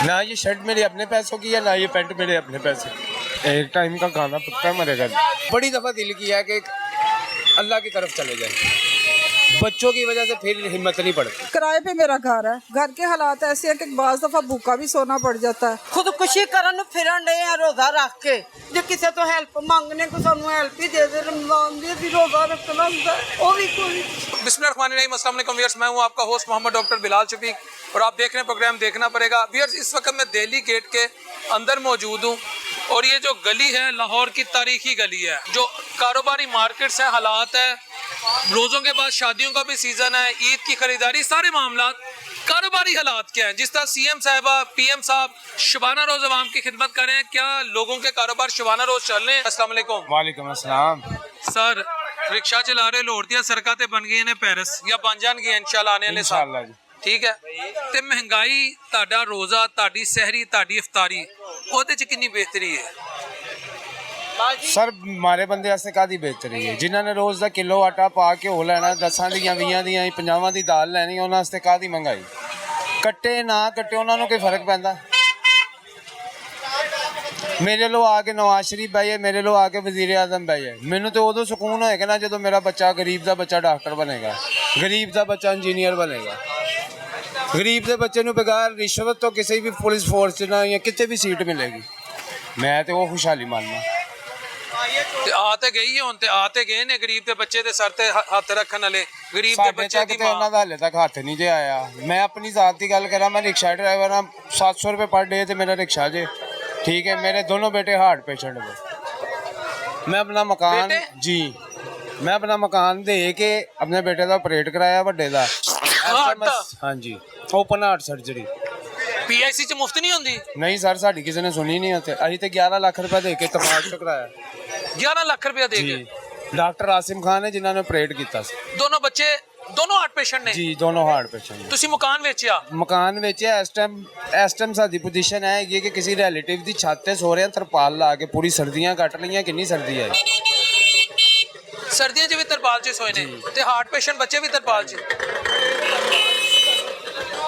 ना ये शर्ट मेरे अपने पैसों की है, ना ये पैंट मेरे अपने पैसे। एक टाइम का खाना पक्का मरेगा। बड़ी दफ़ा दिल किया कि अल्लाह की तरफ चले जाए, बच्चों की वजह से फिर हिम्मत नहीं पड़ती। किराए पे मेरा घर है, घर के हालात ऐसे हैं कि बाज़ दफ़ा भूखा भी सोना पड़ जाता है। खुदकुशी करन फिरन डे हैं रोज़ा रख के, जो किसी तो हेल्प मांगने को सानू हेल्प ही दे दे। रमजान दी भी रोज़ा रखना होंदा है, वो भी कोई। बिस्मिल्लाहिर्रहमानिर्रहीम, अस्सलाम वालेकुम व्यूअर्स, मैं हूं आपका होस्ट मोहम्मद डॉक्टर बिलाल शफीक और आप देख रहे हैं प्रोग्राम देखना पड़ेगा। व्यूअर्स, इस वक्त मैं दिल्ली गेट के अंदर मौजूद हूं और ये जो गली है लाहौर की तारीखी गली है, जो कारोबारी मार्केट्स है, हालात है, रोज़ों के बाद शादियों का भी सीज़न है, ईद की खरीदारी, सारे मामला कारोबारी हालात क्या हैं। जिस तरह सीएम साहिबा, पीएम साहब शबाना रोज़ अवाम की खिदमत कर रहे हैं, क्या लोगों के कारोबार शबाना रोज़ चल रहे हैं? अस्सलाम वालेकुम। वालेकुम अस्सलाम। सर, रिक्शा चला रहे लोड़ दिया सड़कां ते बन गई ने पेरिस या बन जाएंगे इंशाल्लाह आने वाले साल, इंशाल्लाह जी। ठीक है। ते महंगाई, ਤੁਹਾਡਾ रोज़ा, ਤੁਹਾਡੀ सहरी, ਤੁਹਾਡੀ इफ्तारी, ਉਹਦੇ ਚ ਕਿੰਨੀ ਬਿਹਤਰੀ ਹੈ? सर मारे बंदे वास्ते कादी बेहतरी है, जिन्होंने रोज़ का किलो आटा पा के हो लेना, 10 दियां 20 दियां 50 की दाल लैनी, उन्होंने वास्ते कादी महंगाई। कट्टे ना कट्टे उन्होंने कोई फर्क पैंदा? मेरे लो आके नवाज शरीफ बह जाए, मेरे लो आके वजीर आजम बह जाए, मैनू तो उदों सुकून होएगा ना जो मेरा बच्चा, गरीब का बच्चा डॉक्टर बनेगा, गरीब का बच्चा इंजीनियर बनेगा। गरीब के बच्चे नू बगैर रिश्वत तो किसी भी पुलिस फोर्स ना या कितने भी सीट मिलेगी, मैं तो वो खुशहाली मानना। ਤੇ ਆ ਤੇ ਗਈ ਹੁਣ, ਤੇ ਆ ਤੇ ਗਏ ਨੇ ਗਰੀਬ ਦੇ ਬੱਚੇ ਦੇ ਸਰ ਤੇ ਹੱਥ ਰੱਖਣ ਵਾਲੇ, ਗਰੀਬ ਦੇ ਬੱਚੇ ਦੀ ਉਹਨਾਂ ਦਾ ਹਲੇ ਤੱਕ ਹੱਥ ਨਹੀਂ ਜੇ ਆਇਆ। ਮੈਂ ਆਪਣੀ ਜ਼ਾਤ ਦੀ ਗੱਲ ਕਰਾਂ, ਮੈਂ ਰਿਕਸ਼ਾ ਡਰਾਈਵਰ ਹਾਂ, 700 रुपये पर डे ਤੇ ਮੇਰਾ ਰਿਕਸ਼ਾ ਜੇ, ठीक है। मेरे दोनों बेटे हार्ट पेशेंट थे। मैं अपना मकान जी, मैं अपना मकान दे के अपने बेटे का ऑपरेट कराया, ਵੱਡੇ ਦਾ। हाँ जी, ओपन हार्ट सर्जरी। ਪੀਆਈਸੀ ਚ ਮੁਫਤ ਨਹੀਂ ਹੁੰਦੀ? नहीं सर, साड़ी किसी ने सुनी नहीं होते। अभी तो 11 लाख रुपये दे के तबाश कराया। 11 ਲੱਖ ਰੁਪਇਆ ਦੇ ਕੇ? डॉक्टर आसिम खान है जिन्होंने ऑपरेट किया। ਦੋਨੋਂ ਬੱਚੇ ਦੋਨੋਂ ਹਾਰਟ ਪੇਸ਼ੈਂਟ ਨੇ? जी, दोनों हार्ट पेशेंट। ਤੁਸੀਂ ਮਕਾਨ ਵੇਚਿਆ? मकान वेचे। इस टाइम साडी पोजीशन है कि किसी रिलेटिव की छत ते सो रहे हैं, तरपाल ला के पूरी सर्दियां कट लिया। कितनी सर्दी है? ਸਰਦੀਆਂ 'ਚ ਵੀ ਤਰਪਾਲ 'ਚ ਸੋਏ ਨੇ ਤੇ ਹਾਰਟ ਪੇਸ਼ੈਂਟ ਬੱਚੇ ਵੀ ਤਰਪਾਲ 'ਚ?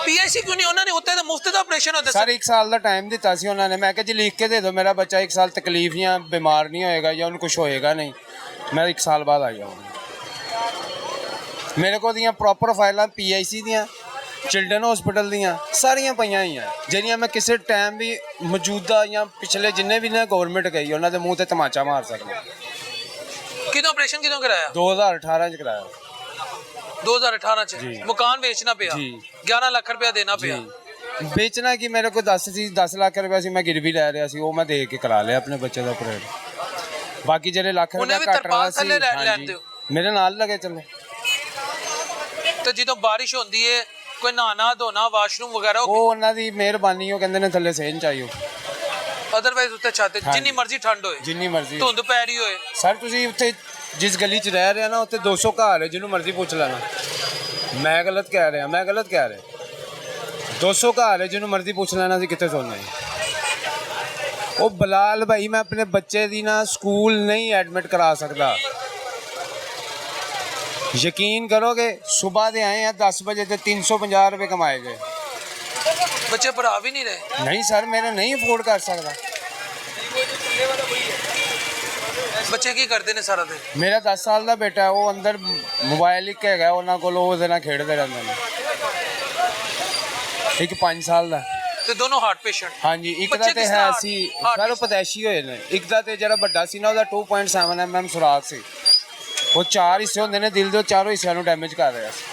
ਪੀਆਈਸੀ ਕਿਉਂ ਨਹੀਂ? ਉਹਨਾਂ ਨੇ ਉੱਤੇ ਤਾਂ ਮੁਫਤ ਦਾ ਆਪਰੇਸ਼ਨ ਹੁੰਦਾ सर 1 साल का टाइम दिता सी उन्होंने। मैं कहा जी लिख के दे दो, मेरा बच्चा 1 साल तकलीफ या बीमार नहीं होएगा या उन्हें कुछ होएगा नहीं, मैं 1 साल बाद आ जाऊँगा। मेरे को दियाँ प्रॉपर फाइलां PIC दियाँ, चिल्ड्रन हॉस्पिटल दियाँ सारियां पईयां ही हैं, ਜਿਹੜੀਆਂ मैं किसी टाइम भी मौजूदा या पिछले जिन्ने भी ने गवर्नमेंट गई उन्होंने मूँह ते तमाचा मार सकना। ਕਿਦੋਂ ਆਪਰੇਸ਼ਨ ਕਿਦੋਂ ਕਰਾਇਆ? 2018 च कराया। 2018 ਚ ਮਕਾਨ ਵੇਚਣਾ ਪਿਆ? 11 ਲੱਖ ਰੁਪਇਆ ਦੇਣਾ ਪਿਆ? बेचना कि मेरे को 10 लाख रुपया सी, मैं गिरवी लै रहा सी, वो मैं दे के करा लिया अपने बच्चे का ऑपरेट। बाकी जेडे लाख रुपया घट रहा सी मेरे नाल लगे चलो। ਤੇ ਜਦੋਂ ਬਾਰਿਸ਼ ਹੁੰਦੀ ਹੈ ਕੋਈ ਨਹਾਣਾ ਧੋਣਾ ਵਾਸ਼ਰੂਮ ਵਗੈਰਾ ਉਹ ਉਹਨਾਂ ਦੀ ਮਿਹਰਬਾਨੀ, ਉਹ ਕਹਿੰਦੇ ਨੇ ਥੱਲੇ ਸੇਨ ਚਾਹੀਓ, ਅਦਰਵਾਈਜ਼ ਉੱਤੇ ਛੱਤ ਜਿੰਨੀ ਮਰਜ਼ੀ ਠੰਡ ਹੋਏ, ਜਿੰਨੀ ਮਰਜ਼ੀ ਧੁੰਦ ਪੈ ਰਹੀ ਹੋਏ। ਸਰ ਤੁਸੀਂ ਉੱਥੇ ਜਿਸ ਗਲੀ 'ਚ ਰਹਿ ਰਹੇ ਆ ਨਾ, ਉੱਥੇ 200 ਘਰ ਹੈ, ਜਿਹਨੂੰ ਮਰਜ਼ੀ ਪੁੱਛ ਲੈਣਾ। ਮੈਂ ਗਲਤ ਕਹਿ ਰਿਹਾ? ਮੈਂ ਗਲਤ ਕਹਿ ਰਿਹਾ? 200 ਘਰ ਹੈ, ਜਿਹਨੂੰ ਮਰਜ਼ੀ ਪੁੱਛ ਲੈਣਾ ਸੀ ਕਿੱਥੇ ਸੌਂਦੇ। ਉਹ ਬਲਾਲ ਭਾਈ, ਮੈਂ ਆਪਣੇ ਬੱਚੇ ਦੀ ਨਾ ਸਕੂਲ ਨਹੀਂ ਐਡਮਿਟ ਕਰਾ ਸਕਦਾ। यकीन करोगे, सुबह दे आए हैं 10 बजे से 350 रुपये कमाए गए। बच्चे भरा भी नहीं रहे? नहीं सर, मेरे नहीं अफोर्ड कर सकता। बच्चे की करते ने सारा दिन? मेरा 10 साल का बेटा है, वो अंदर मोबाइल एक है उन्होंने को खेडते रहते हैं। एक 5 साल का। ਤੇ ਦੋਨੋਂ ਹਾਰਟ ਪੇਸ਼ੈਂਟ? हाँ जी, एक ਦਾ ਤੇ ਹੈ ਸੀ ਸਰ ਪਤੈਸ਼ੀ ਹੋਏ ਨੇ, ਇੱਕ ਦਾ ਤੇ ਜਿਹੜਾ ਵੱਡਾ ਸੀ ਨਾ ਉਹਦਾ 2.7 mm ਸੁਰਾਖ ਸੀ। ਉਹ 4 ਹਿੱਸੇ ਹੁੰਦੇ ਨੇ ਦਿਲ ਦੇ, ਚਾਰੋਂ ਹਿੱਸਿਆਂ ਨੂੰ ਡੈਮੇਜ ਕਰ ਰਿਹਾ ਸੀ।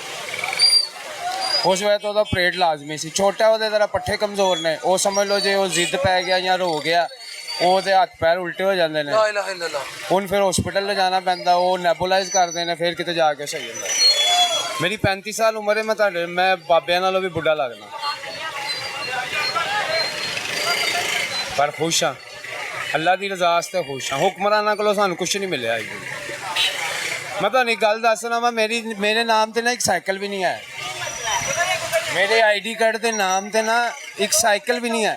ਉਸ ਵੇਲੇ ਤਾਂ ਉਹਦਾ ਆਪਰੇਟ ਲਾਜ਼ਮੀ ਸੀ। ਛੋਟਾ ਉਹਦੇ ਜ਼ਰਾ ਪੱਠੇ ਕਮਜ਼ੋਰ ਨੇ, ਉਹ ਸਮਝ ਲਓ ਜੇ ਉਹ ਜ਼ਿੱਦ ਪੈ ਗਿਆ ਜਾਂ ਰੋ ਗਿਆ, ਉਹਦੇ ਹੱਥ ਪੈਰ ਉਲਟੇ ਹੋ ਜਾਂਦੇ ਨੇ। ਲਾ ਇਲਾਹਾ ਇল্লাল্লাਹ। ਹੁਣ ਫਿਰ ਹਸਪੀਟਲ ਲਿਜਾਣਾ ਪੈਂਦਾ, ਉਹ ਨੈਬੂਲਾਈਜ਼ ਕਰਦੇ ਨੇ, ਫਿਰ ਕਿਤੇ ਜਾ ਕੇ ਸਹੀ ਹੁੰਦਾ। ਮੇਰੀ 35 ਸਾਲ ਉਮਰ ਹੈ, ਮੈਂ ਬਾਬਿਆਂ ਨਾਲੋਂ ਵੀ ਬੁੱਢਾ ਲੱਗਦਾ, ਪਰ ਖੁਸ਼ ਹਾਂ। ਅੱਲਾ ਦੀ ਰਜ਼ਾ ਵਾਸਤੇ ਖੁਸ਼ ਹਾਂ। ਹੁਕਮਰਾਨਾਂ ਕੋਲੋਂ ਸਾਨੂੰ ਕੁਛ ਨਹੀਂ ਮਿਲਿਆ। मैं तो एक गल दसना वा, मेरे नाम से ना एक साइकिल भी नहीं है। मेरे ID कार्ड के नाम से ना एक साइकिल भी नहीं है।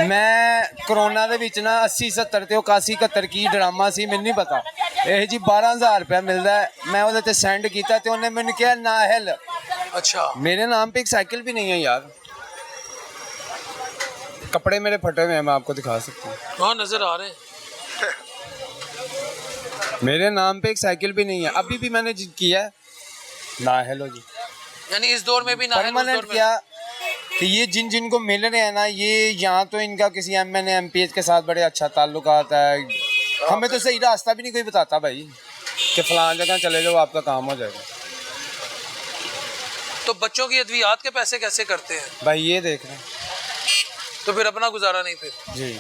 मैं कोरोना के विच ना 80 70 ते 81 71 की ड्रामा सी, मैनू नहीं पता। यह जी 12,000 रुपया मिलता है, मैं वो सेंड किया तो उन्हें मैंने कहा ना हिल। अच्छा, मेरे नाम पे एक साइकिल भी नहीं है यार। कपड़े मेरे फटे हुए हैं, मैं आपको दिखा सकता हूँ। हाँ नजर आ रहे हैं। मेरे नाम पे एक साइकिल भी नहीं है, अभी भी मैंने किया है ना। हेलो जी, यानी इस दौर में भी ना है, उस परमानेंट दौर में किया कि ये जिनको मिल रहे हैं ना, ये यहाँ तो इनका किसी MN MPH के साथ बड़े अच्छा ताल्लुकात है। हमें तो सही रास्ता भी नहीं कोई बताता भाई कि फलां जगह चले जाओ आपका काम हो जाएगा। तो बच्चों की अद्वियात के पैसे कैसे करते हैं? भाई ये देख रहे हैं तो फिर अपना गुजारा नहीं फिर? जी।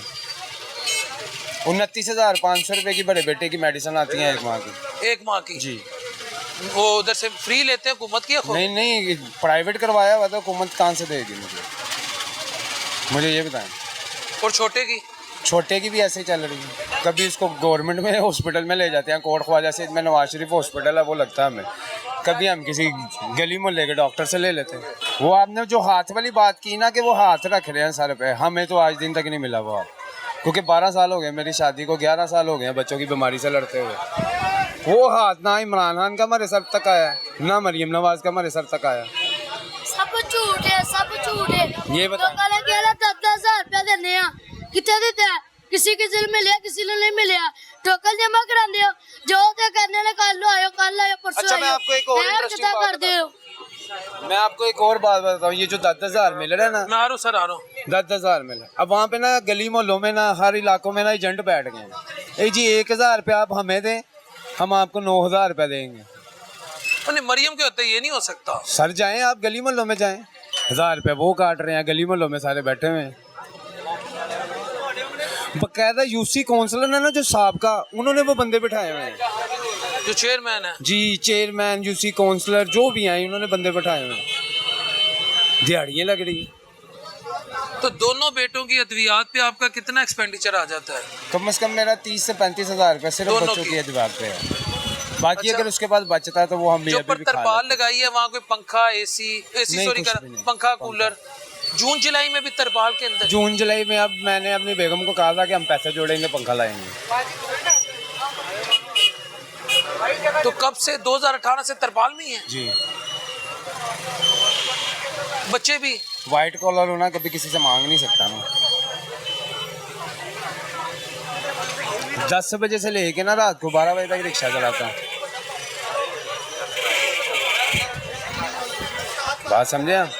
29,500 रुपये की बड़े बेटे की मेडिसिन आती है एक माह की। एक माह की? जी। वो उधर से फ्री लेते हैं हुकूमत की या खुद? नहीं, प्राइवेट करवाया हुआ था, हुकूमत कहाँ से देगी मुझे ये बताएं। और छोटे की? छोटे की भी ऐसे ही चल रही है। कभी उसको गवर्नमेंट में हॉस्पिटल में ले जाते हैं, कोट ख्वाजा से में नवाज शरीफ हॉस्पिटल है वो लगता है हमें। कभी हम किसी गली मोहल्ले के डॉक्टर से ले लेते हैं। वो आपने जो हाथ वाली बात की ना कि वो हाथ रख रहे हैं सर पे, हमें तो आज दिन तक नहीं मिला वो। क्योंकि 12 साल हो गए मेरी शादी को, 11 साल हो गए हैं बच्चों की बीमारी से लड़ते हुए। वो हाथ ना इमरान खान का हमारे सर तक आया, ना मरियम नवाज का हमारे सर तक आया। सब झूठ है, सब झूठ है। ये बता, 10,000 रुपया देने कितने देते हैं? किसी मिले, किसी ने नहीं मिले। टोकन जमा कराते हो, जो ते करने ने कल आयो परसों अच्छा, मैं आपको एक और इंटरेस्टिंग बात कर दे। मैं आपको एक और बात बताऊँ, ये जो 10,000 मिल रहे हैं ना, मैं आ रहा हूँ सर, आ रहा हूँ। 10,000 मिले। अब वहाँ पे ना गली मोहल्लों में ना हर इलाकों में ना एजेंट बैठ गए हैं। जी 1,000 रुपया आप हमें दें, हम आपको 9,000 रुपया देंगे। नहीं, मरियम के होते ये नहीं हो सकता। सर जाएं आप गली मोहल्लों में जाएं, 1,000 रुपया वो काट रहे हैं, गली मोहल्लों में सारे बैठे हुए हैं। बकायदा यूसी काउंसलर है ना जो साहबका, उन्होंने वो बंदे बिठाए हुए हैं। जो चेयरमैन है? जी, चेयरमैन, यूसी काउंसलर जो भी हैं, उन्होंने बंदे बिठाए हुए हैं। दिहाड़ियाँ लग रही है। तो दोनों बेटों की अद्वियात पे आपका कितना एक्सपेंडिचर आ जाता है? कम से कम मेरा 30 से 35,000 रुपया सिर्फ दोनों बच्चों की? की अदवार पे है। बाकी अच्छा। अगर उसके बाद बचता है तो वो हम भी जो अभी पर भी खा तरपाल लेते हैं। लगाई है वहाँ कोई पंखा, एसी नहीं, सॉरी कुछ कर भी नहीं। पंखा, कूलर? जून जुलाई में भी तरपाल के अंदर? जून जुलाई में अब मैंने अपनी बेगम को कहा था कि हम पैसे जोड़ेंगे, पंखा लाएंगे। तो कब से? 2018 से तरपाल में ही है? जी। बच्चे भी? वाइट कॉलर होना कभी किसी से मांग नहीं सकता ना। 10 बजे से लेके ना रात को 12 बजे तक रिक्शा चलाता हूँ। बात समझे आप?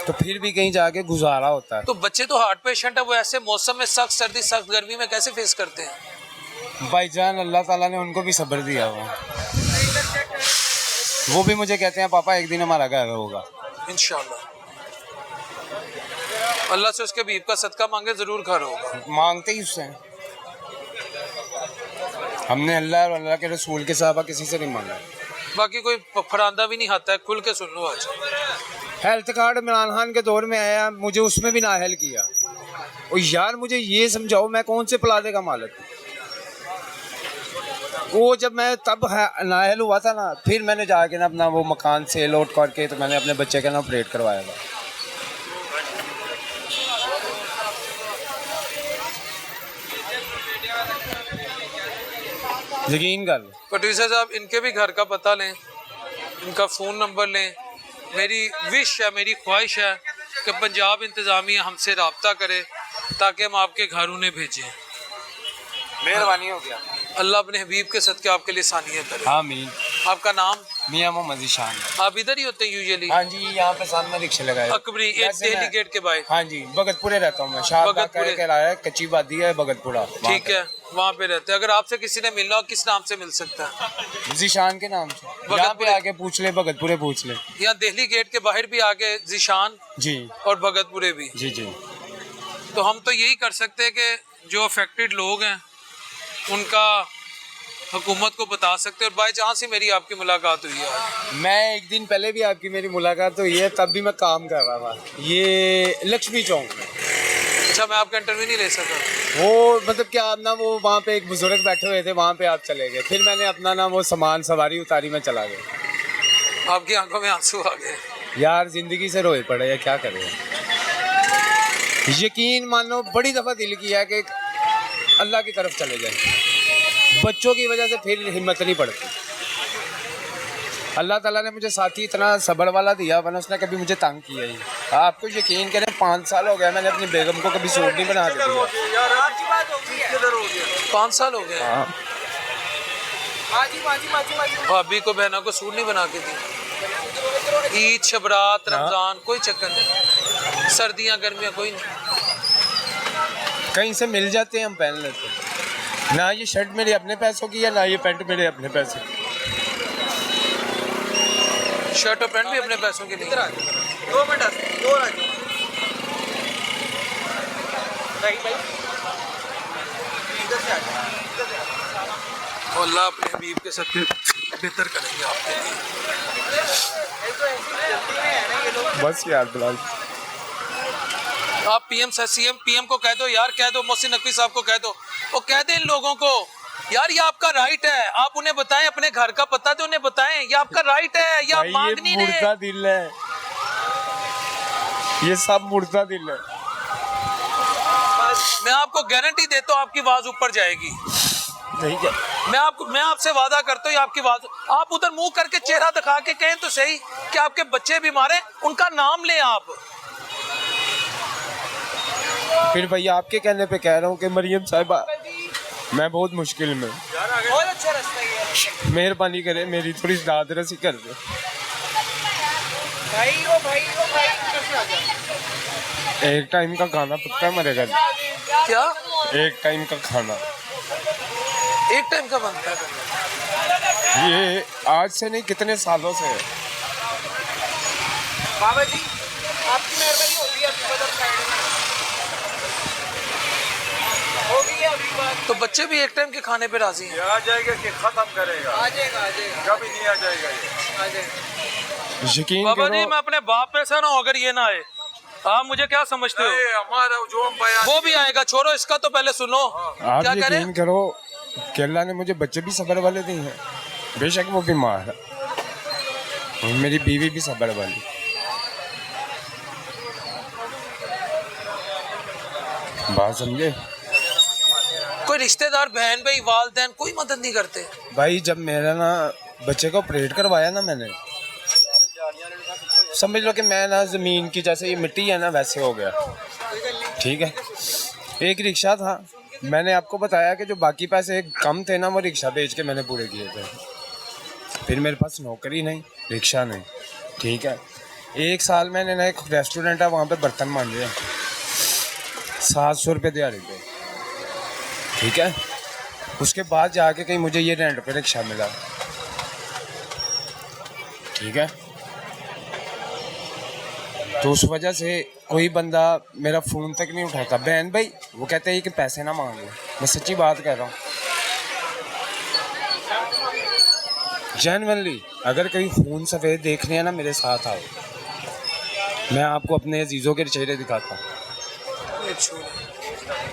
तो फिर भी कहीं जाके गुजारा होता है। तो बच्चे तो हार्ट पेशेंट है, वो ऐसे मौसम में सख्त सर्दी सख्त गर्मी में कैसे फेस करते हैं? भाईजान अल्लाह ताला ने उनको भी सब्र दिया हुआ। वो भी मुझे कहते हैं पापा एक दिन हमारा घर होगा इंशाल्लाह। अल्लाह से उसके बीब का सदका मांगे, जरूर घर होगा। मांगते ही उससे। हमने अल्लाह और अल्लाह के रसूल के साहबा किसी से नहीं मांगा। बाकी कोई फरांदा भी नहीं आता है, खुल के सुन लो। आज हेल्थ कार्ड इमरान खान के दौर में आया, मुझे उसमें भी नाअहल किया। और यार मुझे ये समझाओ मैं कौन से प्लाजे का मालिक हूँ? वो जब मैं तब नाअहल हुआ था ना, फिर मैंने जाके ना अपना वो मकान से लौट करके तो मैंने अपने बच्चे का ना ऑपरेट करवाया था। यकीन कर लो। प्रोड्यूसर साहब, इनके भी घर का पता लें, इनका फ़ोन नंबर लें। मेरी विश है, मेरी ख्वाहिश है कि पंजाब इंतज़ामिया हमसे रब्ता करे ताकि हम आपके घर उन्हें भेजें। मेहरबानी हो गया। अल्लाह अपने हबीब के सदके आपके लिए सानियत करे। आमीन। आपका नाम? मियां मोहम्मद ईशान। आप इधर ही होते हैं यूजुअली? हाँ जी, यहाँ पे सामने रिक्शे लगाए। अकबरी, एक दिल्ली गेट के बाहर? हाँ जी, भगतपुरे रहता हूँ मैं। शाहबाग का कच्ची वादी है भगतपुरा। ठीक है, वहाँ पे रहते हैं। अगर आपसे किसी ने मिलना हो, किस नाम से मिल सकता है? जीशान के नाम से। यहाँ पे आके पूछ ले, भगतपुरे पूछ ले। यहाँ दिल्ली गेट के बाहर भी आगे जीशान जी, और भगतपुरे भी? जी जी। तो हम तो यही कर सकते हैं कि जो अफेक्टेड लोग हैं उनका हुकूमत को बता सकते हैं। और बाई चांस ही मेरी आपकी मुलाकात हुई है आज। मैं एक दिन पहले भी आपकी मेरी मुलाकात हुई है, तब भी मैं काम कर रहा था ये लक्ष्मी चौक में। अच्छा, मैं आपका इंटरव्यू नहीं ले सका? वो मतलब क्या आप ना वो वहाँ पे एक बुजुर्ग बैठे हुए थे, वहाँ पे आप चले गए। फिर मैंने अपना ना वो सामान सवारी उतारी, मैं चला गया। आपकी आंखों में आंसू आ गए? यार जिंदगी से रोए पड़े हैं, क्या करें। यकीन मानो बड़ी दफ़ा दिल किया कि अल्लाह की तरफ चले जाए। बच्चों की वजह से फिर हिम्मत नहीं पड़ती। अल्लाह ताला ने मुझे साथी इतना सब्र वाला दिया, वरना उसने कभी मुझे तंग किया ही। आपको यकीन करें 5 साल हो गया मैंने अपनी बेगम को कभी सूट नहीं बना के दिया। 5 साल हो गए हाँ भाभी को बहनों को सूट नहीं बना के दी। ईद शबरात रमजान कोई चक्कर नहीं, सर्दियाँ गर्मियाँ कोई नहीं। कहीं से मिल जाते हैं हम पहन लेते हैं। ना ये शर्ट मेरे अपने पैसों की है ना ये पैंट मेरे अपने पैसों की। शर्ट और पैंट भी अपने पैसों के लिए। 2 मिनट अल्लाह अपने हबीब के सबके बेहतर करेंगे आपके लिए। बस यार बिलाल आप पीएम को कह दो यार, कह दो मोहसिन नकवी साहब को कह दो, वो कह दे इन लोगों को यार ये आपका राइट है, आप उन्हें बताएं, अपने घर का पता तो उन्हें बताएं, ये आपका राइट है, ये आप मांग नहीं रहे। मुर्दा दिल है, ये सब मुर्दा दिल है। मैं आपको गारंटी देता हूँ आपकी आवाज ऊपर जाएगी। मैं आपसे वादा करता हूँ आपकी आवाज, आप उधर मुंह करके चेहरा दिखा के कहें तो सही कि आपके बच्चे बीमार हैं, उनका नाम लें आप। फिर भैया आपके कहने पे कह रहा हूँ कि मरियम साहिबा मैं बहुत मुश्किल में, बहुत अच्छा रास्ता है मेहरबानी करे मेरी थोड़ी दादरसी कर दे। भाई ओ भाई कैसे आ जाए? एक टाइम का खाना पक्का मरेगा। क्या एक टाइम का खाना एक टाइम का बनता है? ये आज से नहीं कितने सालों से है। बाबा जी आपकी मेहरबानी होगी, आपकी मदद साइड में होगी अभी बात। तो बच्चे भी एक टाइम के खाने पे राजी हैं? आ जाएगा कि खत्म करेगा, आ जाएगा कभी नहीं आ जाएगा ये। आ जाएगा। यकीन बाबा जी करो मैं अपने बाप पे से ना हूं, अगर ये ना आए आप मुझे क्या समझते हो? ये हमारा जो हम बयान वो भी आएगा, छोड़ो इसका तो पहले सुनो। आप क्या करें? यकीन करो कि अल्लाह ने मुझे बच्चे भी सब्र वाले दिए हैं, बेशक वो बीमार है, और मेरी बीवी भी सब्र वाली। बात समझे? कोई रिश्तेदार बहन भाई वालदैन कोई मदद नहीं करते? भाई जब मेरा ना बच्चे को ऑपरेट करवाया ना मैंने, समझ लो कि मैं ना ज़मीन की जैसे ये मिट्टी है ना वैसे हो गया। ठीक है, एक रिक्शा था, मैंने आपको बताया कि जो बाकी पैसे कम थे ना वो रिक्शा बेच के मैंने पूरे किए थे। फिर मेरे पास नौकरी नहीं, रिक्शा नहीं। ठीक है, 1 साल मैंने ना एक रेस्टोरेंट है वहाँ पे बर्तन मांजे 700 रुपये दिहाड़ी पे। ठीक है, उसके बाद जाके कहीं मुझे ये रेंट पे रिक्शा मिला। ठीक है, तो उस वजह से कोई बंदा मेरा फ़ोन तक नहीं उठाता। बहन भाई वो कहते हैं कि पैसे ना मांगो, मैं सच्ची बात कह रहा हूँ जेन्युइनली। अगर कोई खून सफ़ेद देखने है ना मेरे साथ आओ, मैं आपको अपने अजीज़ों के चेहरे दिखाता हूँ।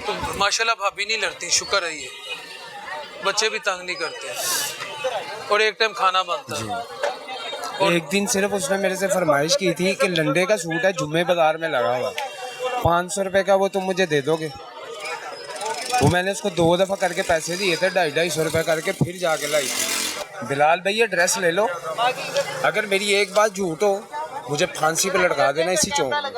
तो माशाल्लाह भाभी नहीं लड़ती, शुक्र है ये, बच्चे भी तंग नहीं करते और एक टाइम खाना बनता है। एक दिन सिर्फ उसने मेरे से फरमाइश की थी कि लंडे का सूट है जुम्मे बाजार में लगा हुआ, 500 रुपये का, वो तुम मुझे दे दोगे? वो मैंने उसको 2 दफ़ा करके पैसे दिए थे, 250-250 रुपये करके, फिर जाके लाई थी। बिलाल भाई ये ड्रेस ले लो, अगर मेरी एक बात झूठ हो मुझे फांसी पे लटका देना इसी चौक में।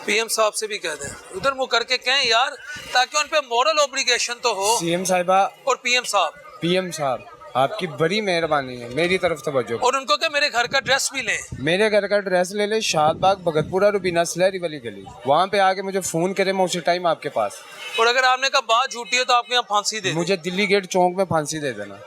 पीएम साहब से भी कह दें, उधर मुँह करके कहें यार, ताकि उन पे मॉरल ऑब्लिगेशन तो हो। सीएम साहिबा और पीएम साहब आपकी बड़ी मेहरबानी है, मेरी तरफ तवज्जो। और उनको क्या मेरे घर का ड्रेस भी लें, मेरे घर का ड्रेस ले ले, शादबाग भगतपुरा रुबीना सलहरी वाली गली, वहाँ पे आके मुझे फ़ोन करे, मैं उसी टाइम आपके पास। और अगर आपने कहा बात झूठी है तो आपके यहाँ फांसी दे दें। मुझे दिल्ली गेट चौक में फांसी दे देना।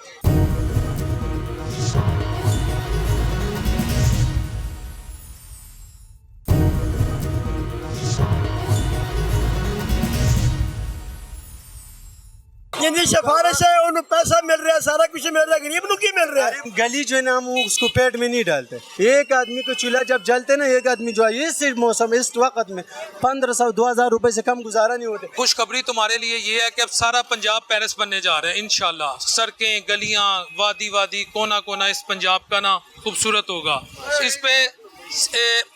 जिनकी सिफारिश है उन्हें पैसा मिल रहा है, सारा कुछ मिल रहा है, गरीब लोग की मिल रहा है। गली जो है ना हम उसको पेट में नहीं डालते। एक आदमी को चूल्हा जब जलते ना, एक आदमी जो है इस मौसम इस वक्त में 1500-2000 रुपए से कम गुजारा नहीं होते। खुशखबरी तुम्हारे लिए ये है कि अब सारा पंजाब पेरिस बनने जा रहा है इंशाल्लाह। सड़कें, गलियां, वादी कोना कोना इस पंजाब का ना खूबसूरत होगा। इस पे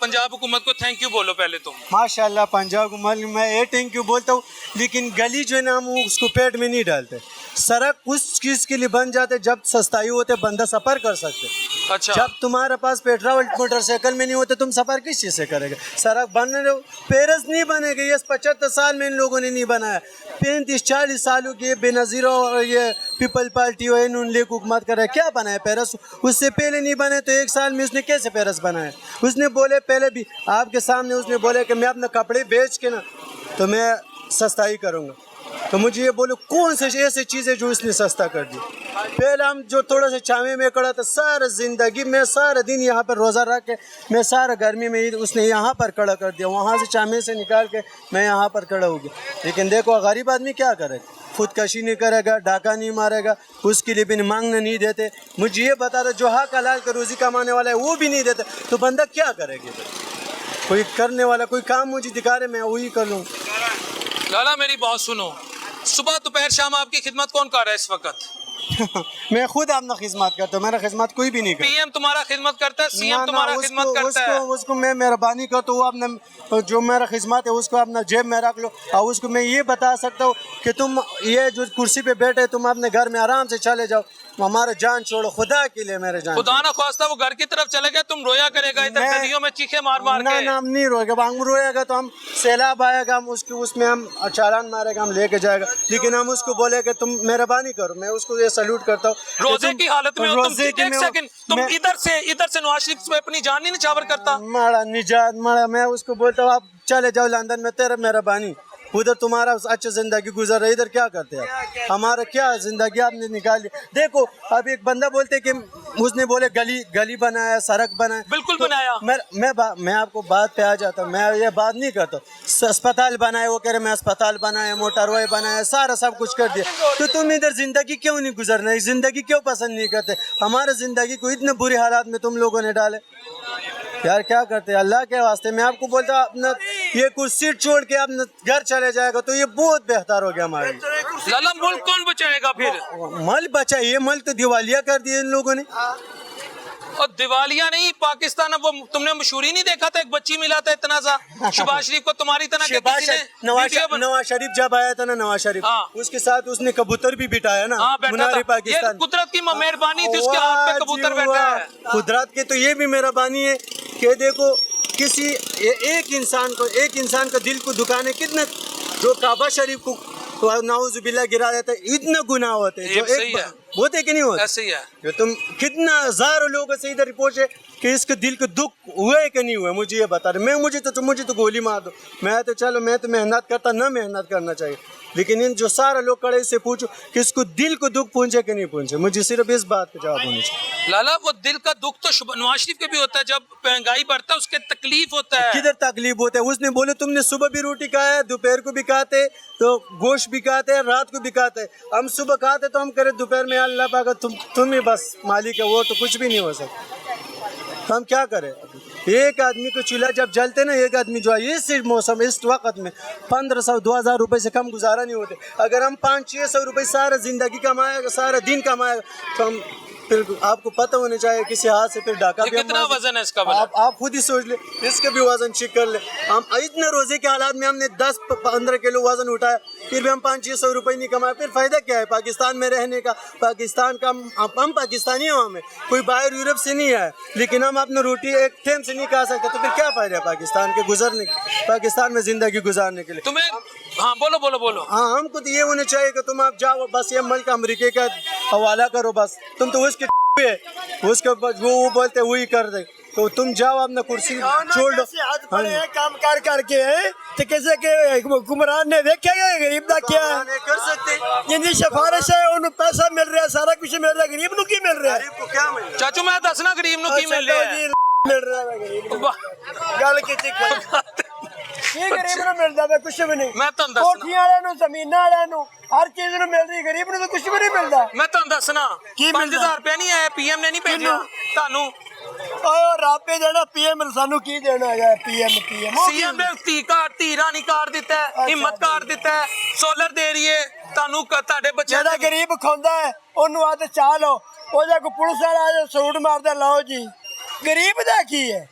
पंजाब हुकूमत को थैंक यू बोलो पहले तुम। माशाल्लाह पंजाब को मैं ये थैंक यू बोलता हूँ, लेकिन गली जो है ना हम उसको पेट में नहीं डालते। सड़क उस चीज़ के लिए बन जाते जब सस्ताई होते, बंदा सफ़र कर सकते। अच्छा, जब तुम्हारे पास पेट्रोल मोटरसाइकिल में नहीं होते, तुम सफ़र किस चीज़ से करेगा? सड़क बन रहे, पेरस नहीं बनेगा। ये 75 साल में इन लोगों ने नहीं बनाया। 35-40 सालों की बेनज़ीर और ये पीपल पार्टी हो, इन लीग हुकूमत कर रहा है, क्या बनाया पेरस? उससे पहले नहीं बने तो 1 साल में उसने कैसे पेरस बनाया? उसने बोले पहले भी आपके सामने, उसने बोले कि मैं अपने कपड़े बेच के ना तो मैं सस्ताई करूँगा। तो मुझे ये बोलो कौन से ऐसी चीज़ें जो इसने सस्ता कर दी? पहले हम जो थोड़ा सा छावे में खड़ा था, सारा ज़िंदगी में सारा दिन यहाँ पर रोज़ा रख के मैं सारा गर्मी में उसने यहाँ पर खड़ा कर दिया, वहाँ से छावे से निकाल के मैं यहाँ पर खड़ा हो गया। लेकिन देखो गरीब आदमी क्या करेगा? खुदकशी नहीं करेगा, डाका नहीं मारेगा, उसके लिए भी मांगने नहीं देते। मुझे ये बता रहे जो हक हलाल का रोज़ी कमाने वाला है वो भी नहीं देते, तो बंदा क्या करेगा? कोई करने वाला कोई काम मुझे दिखा रहे, मैं वही कर लूँ। लाला मेरी बात सुनो, सुबह दोपहर शाम आपकी खिदमत कौन कर रहा है इस वक्त? मैं खुद अपना खिदमत करता हूँ, मेरा खिदमत कोई भी नहीं करता। पीएम तुम्हारा खिदमत करता है, सीएम तुम्हारा खिदमत करता है। उसको मैं मेहरबानी करता हूँ, अपने जो मेरा खिदमत है उसको अपना जेब में रख लो। और उसको मैं ये बता सकता हूँ कि तुम ये जो कुर्सी पे बैठे तुम अपने घर में आराम से चले जाओ, हमारा जान छोड़ो, खुदा के लिए मेरे जान। खुदा ना ख्वास्ता वो घर की तरफ चले गए, तुम रोया करेगा इधर गलियों में चीखे मार मार के। ना हम नहीं रोएगा, हम रोएगा तो हम सैलाब आएगा, हम उसके उसमें हम चालान मारेगा, हम लेके जाएगा। लेकिन हम उसको बोले कि तुम मेहरबानी करो, मैं उसको ये सल्यूट करता हूँ। रोजे की हालत में हो तुम, एक सेकंड तुम इधर से नवाज शरीफ पे अपनी जान नहीं निछावर करता? मारा निजात मारा, मैं उसको बोलता हूँ आप चले जाओ लंदन में, तेरा मेहरबानी, उधर तुम्हारा अच्छी जिंदगी गुजर रही, इधर क्या करते हैं? हमारा क्या जिंदगी आपने निकाल ली। देखो अब एक बंदा बोलते कि उसने बोले गली बनाया, सड़क बनाया, बिल्कुल तो बनाया। मैं आपको बात पे आ जाता, मैं ये बात नहीं करता। अस्पताल बनाए, वो कह रहे मैं अस्पताल बनाया, मोटरवे बनाया, सारा सब कुछ कर दिया। तो तुम इधर जिंदगी क्यों नहीं गुजरना, जिंदगी क्यों पसंद नहीं करते? हमारे जिंदगी को इतने बुरे हालात में तुम लोगों ने डाले यार, क्या करते हैं? अल्लाह के वास्ते मैं आपको बोलता हूँ अपना ये कुछ सीट छोड़ के अपना घर चले जाएगा तो ये बहुत बेहतर हो गया हमारे लिए। लाला मुल्क कौन बचाएगा फिर? मल बचा, ये मल तो दिवालिया कर दिए इन लोगों ने। और दिवालिया नहीं, पाकिस्तान अब वो तुमने मशहूरी नहीं देखा था, एक बच्ची मिला था इतना सा शहबाज शरीफ को तुम्हारी तरह के किसी ने नवाज शरीफ जब आया था ना, नवाज शरीफ उसके साथ उसने कबूतर भी बिठाया ना, मुनारे पाकिस्तान। कुदरत की मेहरबानी थी, उसके हाथ पे कबूतर बैठा है। कुदरत की तो ये भी मेहरबानी है कि देखो किसी एक इंसान का दिल को दुखाने कितना, जो काबा शरीफ को नाउजुबिल्लाह गिरा देता है, इतना गुनाह होते हैं। जो एक होते कि नहीं होते? ऐसे ही है। जो तुम कितना हजारों लोगों से इधर रिपोर्ट है कि इसके दिल को दुख हुए कि नहीं हुए, मुझे ये बता रहे। मुझे तो गोली मार दो, मैं तो मेहनत करता, ना मेहनत करना चाहिए। लेकिन इन जो सारे लोग खड़े से पूछो कि इसको दिल को दुख पहुंचे कि नहीं पहुंचे, मुझे सिर्फ इस बात का जवाब होना चाहिए। लाला वो दिल का दुख तो नवाज शरीफ के भी होता है, जब महंगाई बढ़ता है उसके तकलीफ होता है। किधर तकलीफ होता है? उसने बोले तुमने सुबह भी रोटी खाया, दोपहर को भी खाते, तो गोश्त भी खाते, रात को भी खाते। हम सुबह खाते तो हम करे दोपहर में अल्लाह पाक तुम ही बस मालिक है, वो तो कुछ भी नहीं हो सकता। तो हम क्या करें? एक आदमी को चूल्हा जब जलते ना, एक आदमी जो है इस मौसम इस वक्त में 1500-2000 रुपये से कम गुजारा नहीं होते। अगर हम 500-600 रुपये सारा जिंदगी कमाएगा, सारा दिन कमाएगा, तो हम फिर आपको पता होना चाहिए किसी हाथ से फिर डाका भी। कितना वजन है इसका? आप खुद ही सोच ले, इसके भी वजन चेक कर ले। हम इतने रोजे के हालात में हमने 10-15 किलो वजन उठाया, फिर भी हम 500-600 रुपये नहीं कमाए, फिर फायदा क्या है पाकिस्तान में रहने का? पाकिस्तान का हम पाकिस्तानी हो, हमें कोई बाहर यूरोप से नहीं है, लेकिन हम अपनी रोटी एक टाइम से नहीं खा सकते, तो फिर क्या फायदा है पाकिस्तान के गुजरने, पाकिस्तान में जिंदगी गुजारने के लिए? तुम्हें हाँ बोलो। हाँ, हमको तो ये होना चाहिए कि तुम आप जाओ बस ये मुल्क अमेरिका का हवाला करो, बस तुम तो उसके उसके वो बोलते वही कर दे, तो तुम जाओ अपना कुर्सी छोड़ दो। काम करके तो कैसे के हुक्मरान ने देखा गरीब का क्या कर सकते? जिनकी सिफारिश है उन्हें पैसा मिल रहा है, सारा कुछ मिल रहा है, गरीब को की मिल रहा है? गरीब को क्या मिल रहा है? चाचू मैं दसना गरीब नु की मिल रहा है? मिल रहा है गरीब गल की गरीब ਨੂੰ ਮਿਲਦਾ ਵੇ ਕੁਝ ਵੀ ਨਹੀਂ। ਮੈਂ ਤੁਹਾਨੂੰ ਦੱਸਣਾ, ਕੋਠੀਆਂ ਵਾਲਿਆਂ ਨੂੰ, ਜ਼ਮੀਨਾਂ ਵਾਲਿਆਂ ਨੂੰ, ਹਰ ਚੀਜ਼ ਨੂੰ ਮਿਲ ਰਹੀ, ਗਰੀਬ ਨੂੰ ਤਾਂ ਕੁਝ ਵੀ ਨਹੀਂ ਮਿਲਦਾ। ਮੈਂ ਤੁਹਾਨੂੰ ਦੱਸਣਾ 5000 ਰੁਪਏ ਨਹੀਂ ਆਇਆ, ਪੀਐਮ ਨੇ ਨਹੀਂ ਭੇਜਿਆ ਤੁਹਾਨੂੰ। ਓਏ ਰੱਬੇ ਦੇਣਾ ਪੀਐਮ ਸਾਨੂੰ ਕੀ ਦੇਣਾ ਹੈਗਾ? ਪੀਐਮ ਸੀਐਮ ਨੇ ਧੀ ਰਾਣੀ ਕਾਰਡ ਦਿੱਤਾ ਹੈ, ਹਿੰਮਤ ਕਾਰਡ ਦਿੱਤਾ ਹੈ, ਸੋਲਰ ਦੇ ਰਹੀ ਹੈ ਤੁਹਾਨੂੰ, ਤੁਹਾਡੇ ਬੱਚਿਆਂ ਦਾ ਗਰੀਬ ਖਾਂਦਾ ਹੈ ਉਹਨੂੰ ਆ ਤੇ ਚਾਹ ਲਓ, ਉਹ ਜੇ ਕੋਈ ਪੁਲਿਸ ਵਾਲਾ ਆ ਸੂਟ ਮਾਰਦਾ, ਲਓ ਜੀ। ਗਰੀਬ ਦਾ ਕੀ ਹੈ?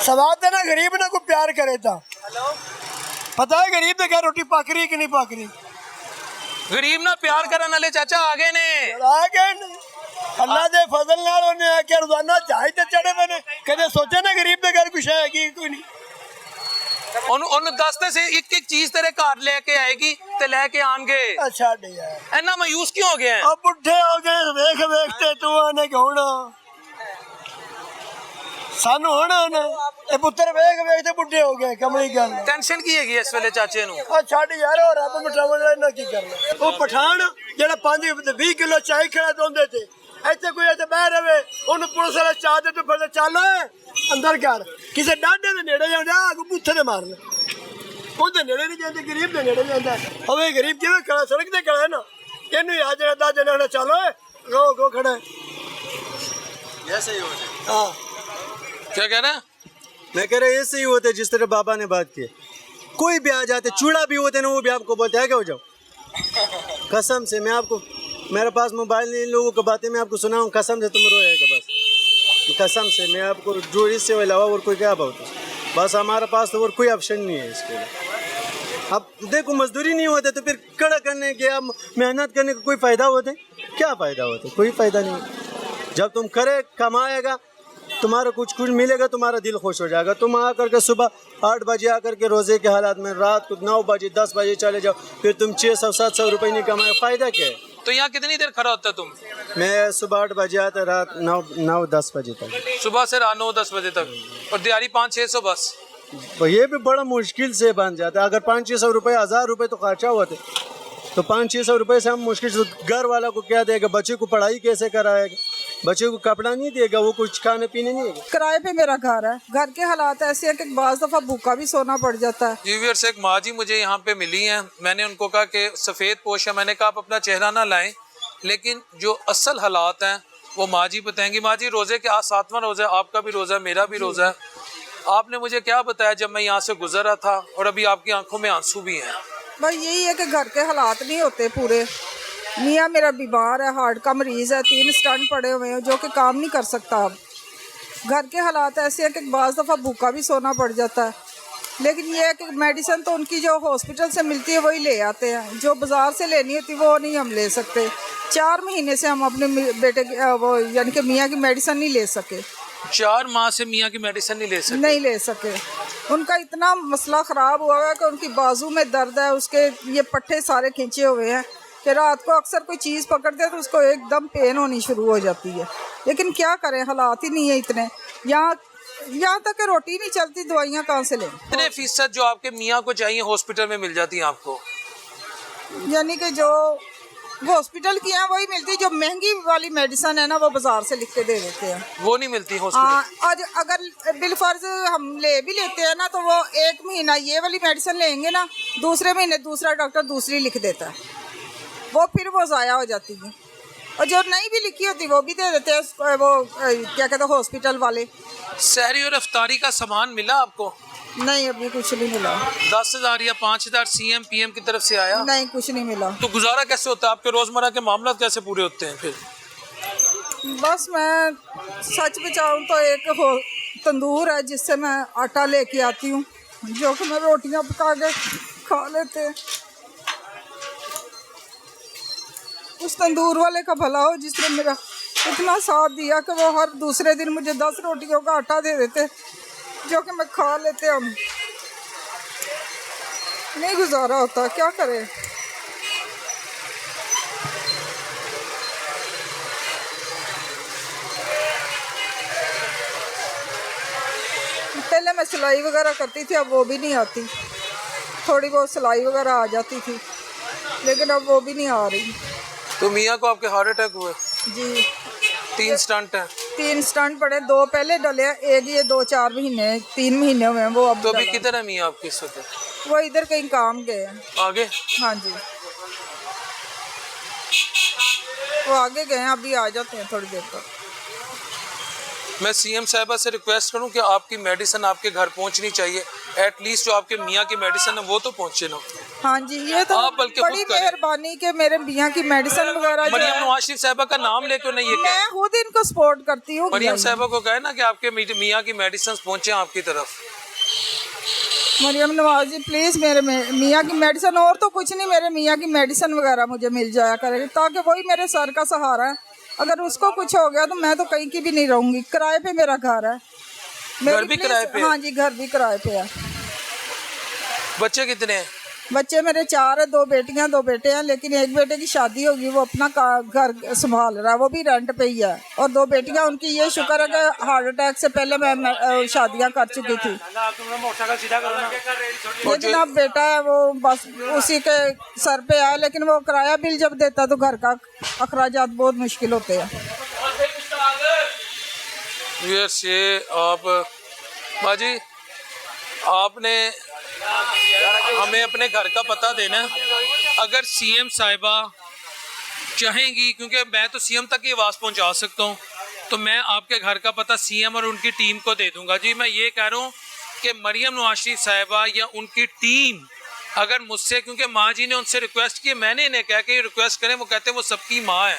सवाल तो ना गरीब ना कोई प्यार करे था पता है गरीब तो क्या रोटी पक रही कि नहीं पक रही गरीब ना प्यार करने वाले चाचा आगे ने आ गए ने अल्लाह दे फजल नाल उन्हें आके रोजाना चाय ते चढ़े मैंने कदे सोचे ना गरीब दे घर कुछ है कि कोई नहीं ਉਹਨੂੰ ਦੱਸਦੇ ਸੀ ਇੱਕ ਇੱਕ ਚੀਜ਼ ਤੇਰੇ ਘਰ ਲੈ ਕੇ ਆਏਗੀ ਤੇ ਲੈ ਕੇ ਆਣਗੇ अच्छा नहीं यार ਇੰਨਾ ਮਾਯੂਸ ਕਿਉਂ ਹੋ ਗਿਆ ਹੈ? अब बुढ़े हो गए वेख वेखते तू आने के होना सानू होना ना ये पुत्र वेख वेखते बुढ़े हो गए कमली गल ਟੈਨਸ਼ਨ ਕੀ ਹੈਗੀ ਇਸ ਵੇਲੇ ਚਾਚੇ ਨੂੰ आ छड़ यार और रब मिटावन ना की करना वो पठान जेड़ा 5-20 किलो चाय खड़ा दोंदे थे ऐसे कोई ऐसे बह रहे उन्हें पुलिस वाले चाह दे तो फिर चल अंदर कर किसी डाडे दे नेड़े जांदा आगू बूथे दे मारना ਉਹਦੇ ਨੇੜੇ ਨਹੀਂ ਜਾਂਦੇ ਗਰੀਬ ਦੇ ਨੇੜੇ ਜਾਂਦਾ ਹੋਵੇ ਗਰੀਬ ਕਿਵੇਂ ਖੜਾ ਸੜਕ ਤੇ ਖੜਾ ਹੈ ਨਾ ਇਹਨੂੰ ਯਾਦ ਜਿਹੜਾ ਦਾ ਜਣਾ ਨਾ ਚੱਲ ਓਏ ਗੋ ਖੜਾ ऐसे ही होते हाँ क्या कह रहे हैं? मैं कह रहा ऐसे ही होते जिस तरह बाबा ने बात की कोई भी आ जाते चूड़ा भी होते ना वो भी आपको बोलते हैं क्या हो जाओ कसम से मैं आपको मेरे पास मोबाइल नहीं इन लोगों की बातें मैं आपको सुनाऊँ कसम से तुम रोएगा बस कसम से मैं आपको जो इससे अलावा और कोई क्या बात है बस हमारे पास तो और कोई ऑप्शन नहीं है इसके लिए अब देखो मजदूरी नहीं होते तो फिर कड़ा करने के अब मेहनत करने का कोई फ़ायदा होते क्या फ़ायदा होता कोई फ़ायदा नहीं जब तुम करे कमाएगा तुम्हारा कुछ मिलेगा तुम्हारा दिल खुश हो जाएगा तुम आ करके सुबह 8 बजे आकर के रोज़े के हालात में रात को 9 बजे 10 बजे चले जाओ फिर तुम 600-700 रुपये नहीं कमाए फ़ायदा क्या है तो यहाँ कितनी देर खड़ा होता है तुम? मैं सुबह 8 बजे आता रात 9-10 बजे तक सुबह से रात 9-10 बजे तक और दिहाड़ी 500-600 बस तो ये भी बड़ा मुश्किल से बन जाता है अगर 500-600 रुपये 1000 रुपये तो खर्चा होते तो 500-600 रुपये से हम मुश्किल से घर वाला को क्या देगा बच्चे को पढ़ाई कैसे कराएगा बच्चे को कपड़ा नहीं देगा वो कुछ खाने पीने नहीं देगा किराए पे मेरा घर है घर के हालात ऐसे हैं कि बाज़ दफ़ा भूखा भी सोना पड़ जाता है जी व्यूअर्स एक माँ जी मुझे यहाँ पे मिली हैं मैंने उनको कहा कि सफ़ेद पोश है मैंने कहा आप अपना चेहरा ना लाएं लेकिन जो असल हालात हैं वो माँ जी बताएंगी। माँ जी रोज़े के आज 7वां रोज़ा है आपका भी रोज़ा है मेरा भी रोज़ा है आपने मुझे क्या बताया जब मैं यहाँ से गुजर रहा था और अभी आपकी आंखों में आंसू भी हैं? भाई यही है कि घर के हालात नहीं होते पूरे मियाँ मेरा बीमार है हार्ट का मरीज़ है 3 स्टंट पड़े हुए हैं जो कि काम नहीं कर सकता अब घर के हालात ऐसे हैं कि बाज़ दफ़ा भूखा भी सोना पड़ जाता है लेकिन ये है कि मेडिसिन तो उनकी जो हॉस्पिटल से मिलती है वही ले आते हैं जो बाज़ार से लेनी होती वो नहीं हम ले सकते 4 महीने से हम अपने बेटे की वो यानी कि मियाँ की मेडिसिन नहीं ले सके 4 माह से मियाँ की मेडिसिन नहीं ले सके उनका इतना मसला ख़राब हुआ है कि उनकी बाजू में दर्द है उसके ये पट्टे सारे खींचे हुए हैं कि रात को अक्सर कोई चीज़ पकड़ते हैं तो उसको एकदम पेन होनी शुरू हो जाती है लेकिन क्या करें हालात ही नहीं है इतने यहाँ तक कि रोटी नहीं चलती दवाइयाँ कहाँ से लें कितने फीसद जो आपके मियाँ को चाहिए हॉस्पिटल में मिल जाती हैं आपको? यानी कि जो हॉस्पिटल की है वही मिलती जो महंगी वाली मेडिसिन है ना वो बाजार से लिख के दे देते हैं वो नहीं मिलती हॉस्पिटल। और अगर बिलफर्ज हम ले भी लेते हैं ना तो वो 1 महीना ये वाली मेडिसिन लेंगे ना दूसरे महीने दूसरा डॉक्टर दूसरी लिख देता है वो फिर वो ज़ाया हो जाती है और जो नहीं भी लिखी होती वो भी दे देते हैं वो क्या कहते हैं हॉस्पिटल वाले। सहरी और अफ्तारी का सामान मिला आपको? नहीं अभी कुछ नहीं मिला। 10,000 या 5,000 CM PM की तरफ से आया? नहीं कुछ नहीं मिला। तो गुजारा कैसे होता है आपके रोजमर्रा के मामला कैसे पूरे होते हैं फिर? बस मैं सच बचाऊं तो एक तंदूर है जिससे मैं आटा लेके आती हूँ जो कि मैं रोटियाँ पका के खा लेते हैं उस तंदूर वाले का भला हो जिसने मेरा इतना साथ दिया कि वो हर दूसरे दिन मुझे 10 रोटियों का आटा दे देते जो कि मैं खा लेते हम नहीं गुजारा होता क्या करें। पहले मैं सिलाई वगैरह करती थी अब वो भी नहीं आती थोड़ी बहुत सिलाई वगैरह आ जाती थी लेकिन अब वो भी नहीं आ रही। तो मियाँ को आपके हार्ट अटैक हुए? जी 3 स्टंट हैं। 3 स्टंट पड़े 2 पहले डले एक ये 2-4 महीने 3 महीने हुए हैं वो अब तो अभी किधर है मियाँ आपके इस वक्त? वो इधर कहीं काम गए हैं आगे? हाँ जी वो आगे गए हैं अभी आ जाते हैं थोड़ी देर तक। मैं CM साहिबा से रिक्वेस्ट करूं कि आपकी मेडिसिन आपके घर पहुंचनी चाहिए एटलीस्ट जो आपके मियाँ की मेडिसिन है वो तो पहुंचे ना। हाँ जी, ये तो आप बल्कि बड़ी खुद करें। मेहरबानी के मेरे मियाँ की मेडिसिन वगैरह जो मरियम है, नवाज शरीफ साहिबा का नाम लेकर नहीं ये कहे। मैं खुद इनको सपोर्ट करती हूँ। मरियम साहिबा को कहे ना कि आपके मियाँ की मेडिसिन पहुंचे आपकी तरफ। मरियम नवाज जी प्लीज़ मेरे मियाँ की मेडिसिन, और तो कुछ नहीं, मेरे मियाँ की मेडिसिन वगैरह मुझे मिल जाया करेगी, ताकि वही मेरे सर का सहारा है। अगर उसको कुछ हो गया तो मैं तो कहीं की भी नहीं रहूँगी। किराए पे मेरा घर है। घर भी किराए पे है? हाँ जी, घर भी किराए पे है। बच्चे कितने हैं? बच्चे मेरे 4 है, 2 बेटियां 2 बेटे हैं, लेकिन एक बेटे की शादी होगी, वो अपना घर संभाल रहा है, वो भी रेंट पे ही है। और 2 बेटियां उनकी, ये शुक्र है कि हार्ट अटैक से पहले मैं शादियां कर चुकी थी। ये जनाब बेटा है, वो बस उसी के सर पे है, लेकिन वो किराया बिल जब देता तो घर का अखराजात बहुत मुश्किल होते हैं। ये आप बाजी आपने हमें अपने घर का पता देना है। अगर सीएम साहिबा चाहेंगी, क्योंकि मैं तो सीएम तक ही आवाज़ पहुंचा सकता हूं, तो मैं आपके घर का पता सीएम और उनकी टीम को दे दूंगा। जी मैं ये कह रहा हूं कि मरियम नवाज शरीफ साहिबा या उनकी टीम अगर मुझसे, क्योंकि माँ जी ने उनसे रिक्वेस्ट की, मैंने इन्हें कहा कि रिक्वेस्ट करें, वो कहते हैं वो सबकी माँ है,